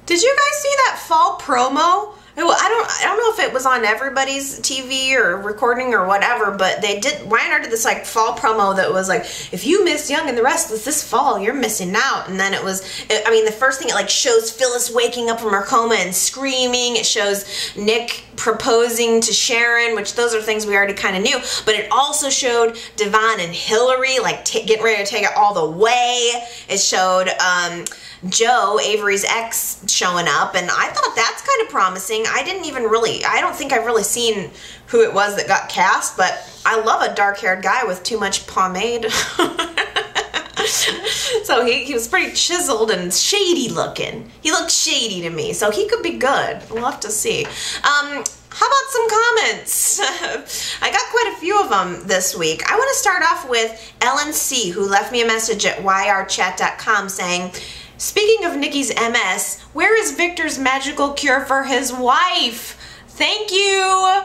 Did you guys see that fall promo? I don't know if it was on everybody's TV or recording or whatever, but YNR did this like fall promo that was like, if you miss Young and the Restless this fall, you're missing out. And then I mean, the first thing, it like shows Phyllis waking up from her coma and screaming. It shows Nick proposing to Sharon, which those are things we already kind of knew, but it also showed Devon and Hillary like getting ready to take it all the way. It showed Joe, Avery's ex, showing up, and I thought that's kind of promising. I don't think I've really seen who it was that got cast, but I love a dark-haired guy with too much pomade. So he was pretty chiseled and shady looking. He looked shady to me, so he could be good. We'll have to see. How about some comments? I got quite a few of them this week. I want to start off with Ellen C., who left me a message at yrchat.com saying, speaking of Nikki's MS, where is Victor's magical cure for his wife? Thank you.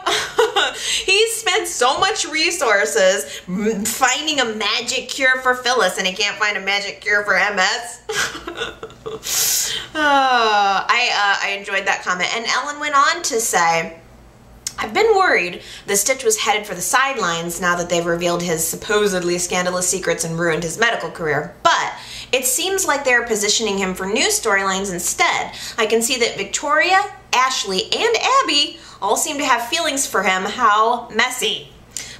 He spent so much resources finding a magic cure for Phyllis, and he can't find a magic cure for MS. I enjoyed that comment. And Ellen went on to say, I've been worried that Stitch was headed for the sidelines now that they've revealed his supposedly scandalous secrets and ruined his medical career, but it seems like they're positioning him for new storylines instead. I can see that Victoria, Ashley, and Abby all seem to have feelings for him. How messy.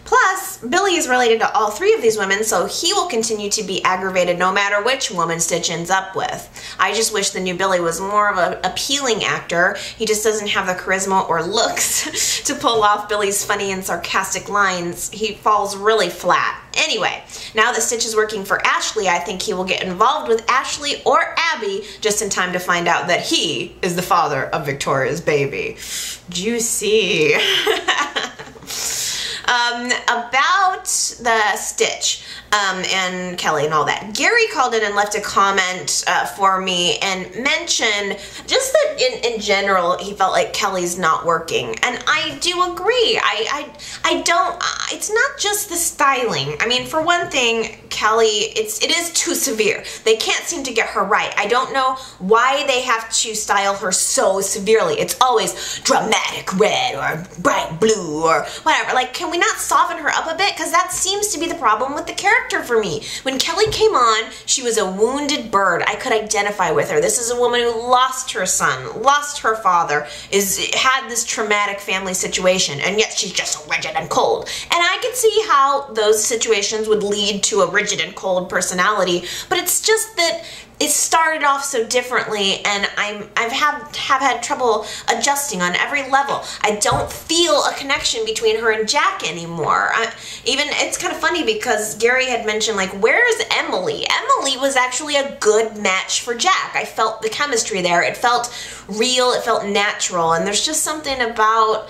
Plus, Billy is related to all three of these women, so he will continue to be aggravated no matter which woman Stitch ends up with. I just wish the new Billy was more of an appealing actor. He just doesn't have the charisma or looks to pull off Billy's funny and sarcastic lines. He falls really flat. Anyway, now that Stitch is working for Ashley, I think he will get involved with Ashley or Abby just in time to find out that he is the father of Victoria's baby. Juicy. About the Stitch and Kelly and all that. Gary called in and left a comment for me and mentioned just that in general he felt like Kelly's not working, and I do agree. I don't. It's not just the styling. I mean, for one thing, Kelly, it is too severe. They can't seem to get her right. I don't know why they have to style her so severely. It's always dramatic red or bright blue or whatever. Like, can we not soften her up a bit? Because that seems to be the problem with the character for me. When Kelly came on, she was a wounded bird. I could identify with her. This is a woman who lost her son, lost her father, had this traumatic family situation, and yet she's just so rigid and cold. And I could see how those situations would lead to a rigid and cold personality, but it's just that it started off so differently, and have had trouble adjusting on every level. I don't feel a connection between her and Jack anymore. Even it's kind of funny because Gary had mentioned, like, where is Emily? Emily was actually a good match for Jack. I felt the chemistry there. It felt real. It felt natural, and there's just something about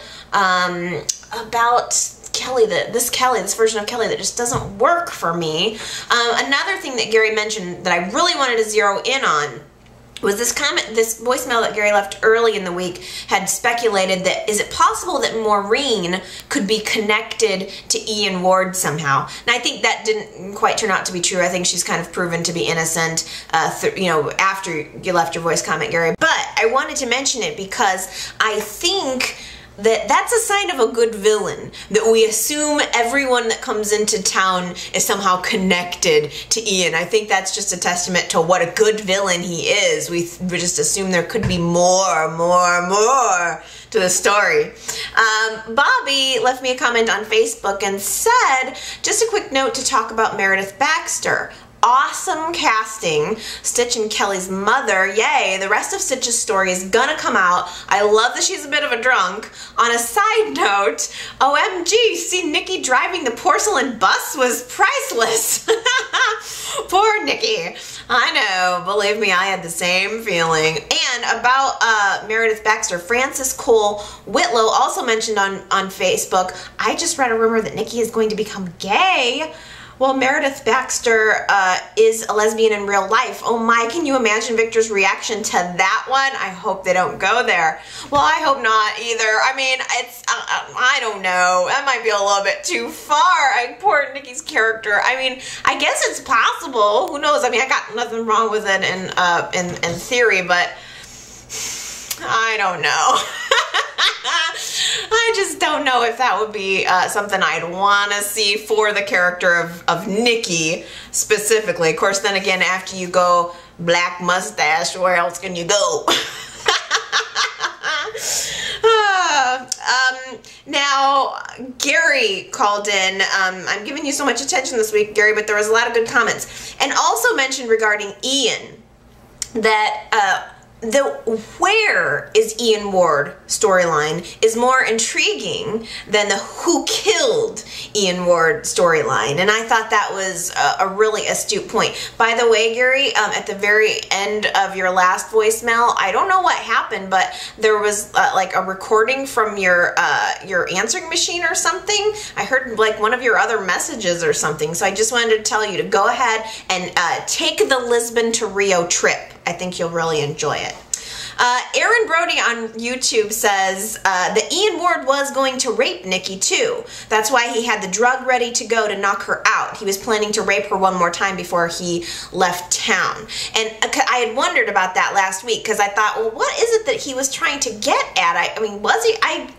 Kelly, this version of Kelly that just doesn't work for me. Another thing that Gary mentioned that I really wanted to zero in on was this voicemail that Gary left early in the week had speculated that, is it possible that Maureen could be connected to Ian Ward somehow? And I think that didn't quite turn out to be true. I think she's kind of proven to be innocent, after you left your voice comment, Gary. But I wanted to mention it because I think that's a sign of a good villain, that we assume everyone that comes into town is somehow connected to Ian. I think that's just a testament to what a good villain he is. We just assume there could be more to the story. Bobby left me a comment on Facebook and said, just a quick note to talk about Meredith Baxter. Awesome casting. Stitch and Kelly's mother, yay. The rest of Stitch's story is gonna come out. I love that she's a bit of a drunk. On a side note, OMG, see Nikki driving the porcelain bus was priceless. Poor Nikki. I know, believe me, I had the same feeling. And about Meredith Baxter, Frances Cole Whitlow also mentioned on Facebook, I just read a rumor that Nikki is going to become gay. Well, Meredith Baxter is a lesbian in real life. Oh my, can you imagine Victor's reaction to that one? I hope they don't go there. Well, I hope not either. I mean, I don't know. That might be a little bit too far. Poor Nikki's character. I mean, I guess it's possible. Who knows? I mean, I got nothing wrong with it in theory, but I don't know. I just don't know if that would be something I'd want to see for the character of Nikki specifically. Of course, then again, after you go black mustache, where else can you go? Now, Gary called in. I'm giving you so much attention this week, Gary, but there was a lot of good comments. And also mentioned regarding Ian that the where is Ian Ward storyline is more intriguing than the who killed Ian Ward storyline, and I thought that was a really astute point. By the way, Gary, at the very end of your last voicemail, I don't know what happened, but there was like a recording from your answering machine or something. I heard like one of your other messages or something, so I just wanted to tell you to go ahead and take the Lisbon to Rio trip. I think you'll really enjoy it. Aaron Brody on YouTube says that Ian Ward was going to rape Nikki too. That's why he had the drug ready to go to knock her out. He was planning to rape her one more time before he left town. And I had wondered about that last week because I thought, well, what is it that he was trying to get at? I mean, was he? I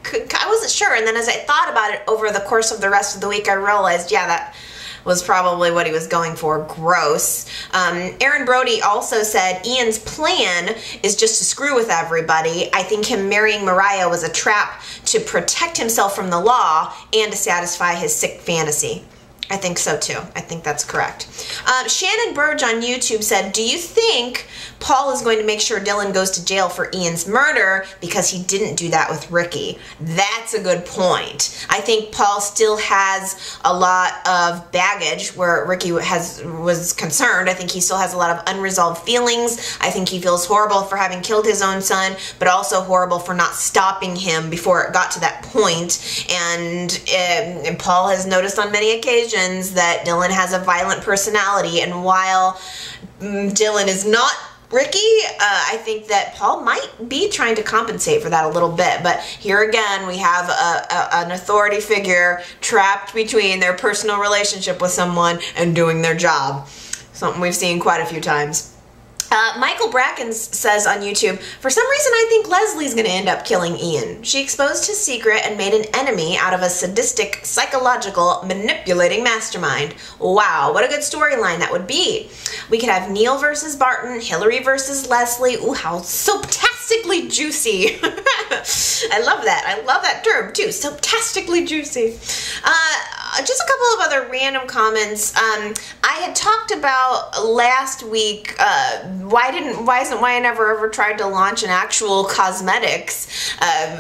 wasn't sure. And then as I thought about it over the course of the rest of the week, I realized, yeah, that was probably what he was going for. Gross. Aaron Brody also said Ian's plan is just to screw with everybody. I think him marrying Mariah was a trap to protect himself from the law and to satisfy his sick fantasy. I think so too. I think that's correct. Shannon Burge on YouTube said, do you think Paul is going to make sure Dylan goes to jail for Ian's murder because he didn't do that with Ricky? That's a good point. I think Paul still has a lot of baggage where Ricky was concerned. I think he still has a lot of unresolved feelings. I think he feels horrible for having killed his own son, but also horrible for not stopping him before it got to that point. And Paul has noticed on many occasions that Dylan has a violent personality, and while Dylan is not Ricky, I think that Paul might be trying to compensate for that a little bit. But here again, we have an authority figure trapped between their personal relationship with someone and doing their job. Something we've seen quite a few times. Michael Brackens says on YouTube, for some reason I think Leslie's going to end up killing Ian. She exposed his secret and made an enemy out of a sadistic, psychological, manipulating mastermind. Wow, what a good storyline that would be. We could have Neil versus Barton, Hillary versus Leslie. Ooh, how so-tastically juicy. I love that. I love that term too, so-tastically juicy. Just a couple of other random comments. I had talked about last week, why isn't YN ever tried to launch an actual cosmetics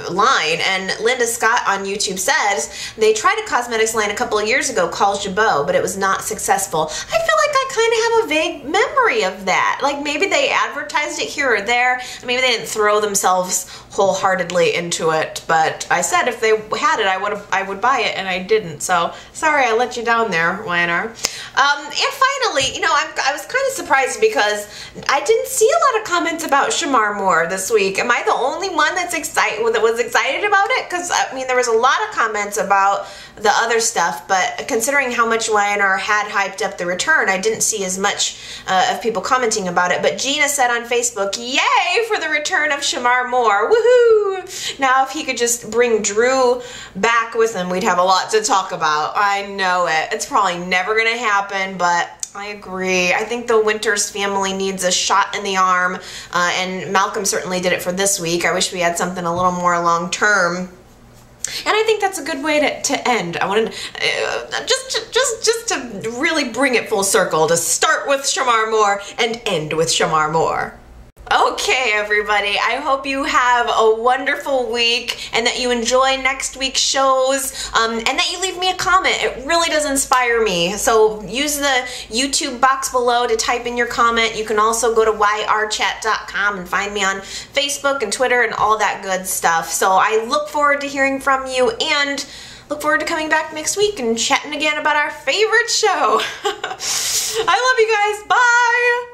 line? And Linda Scott on YouTube says they tried a cosmetics line a couple of years ago called Jabot, but it was not successful. I feel like I kind of have a vague memory of that. Like maybe they advertised it here or there. Maybe they didn't throw themselves wholeheartedly into it, but I said if they had it, I would buy it, and I didn't. So sorry I let you down there, YNR. And finally, you know, I was kind of surprised because I didn't see a lot of comments about Shamar Moore this week. Am I the only one that was excited about it? Because I mean, there was a lot of comments about the other stuff, but considering how much YNR had hyped up the return, I didn't see as much of people commenting about it. But Gina said on Facebook, yay for the return of Shamar Moore, woohoo! Now if he could just bring Drew back with him, we'd have a lot to talk about. I know it. It's probably never gonna happen, but I agree. I think the Winters family needs a shot in the arm, and Malcolm certainly did it for this week. I wish we had something a little more long-term. And I think that's a good way to end. I wanted just to really bring it full circle, to start with Shamar Moore and end with Shamar Moore. Okay, everybody, I hope you have a wonderful week and that you enjoy next week's shows, and that you leave me a comment. It really does inspire me. So use the YouTube box below to type in your comment. You can also go to yrchat.com and find me on Facebook and Twitter and all that good stuff. So I look forward to hearing from you and look forward to coming back next week and chatting again about our favorite show. I love you guys. Bye!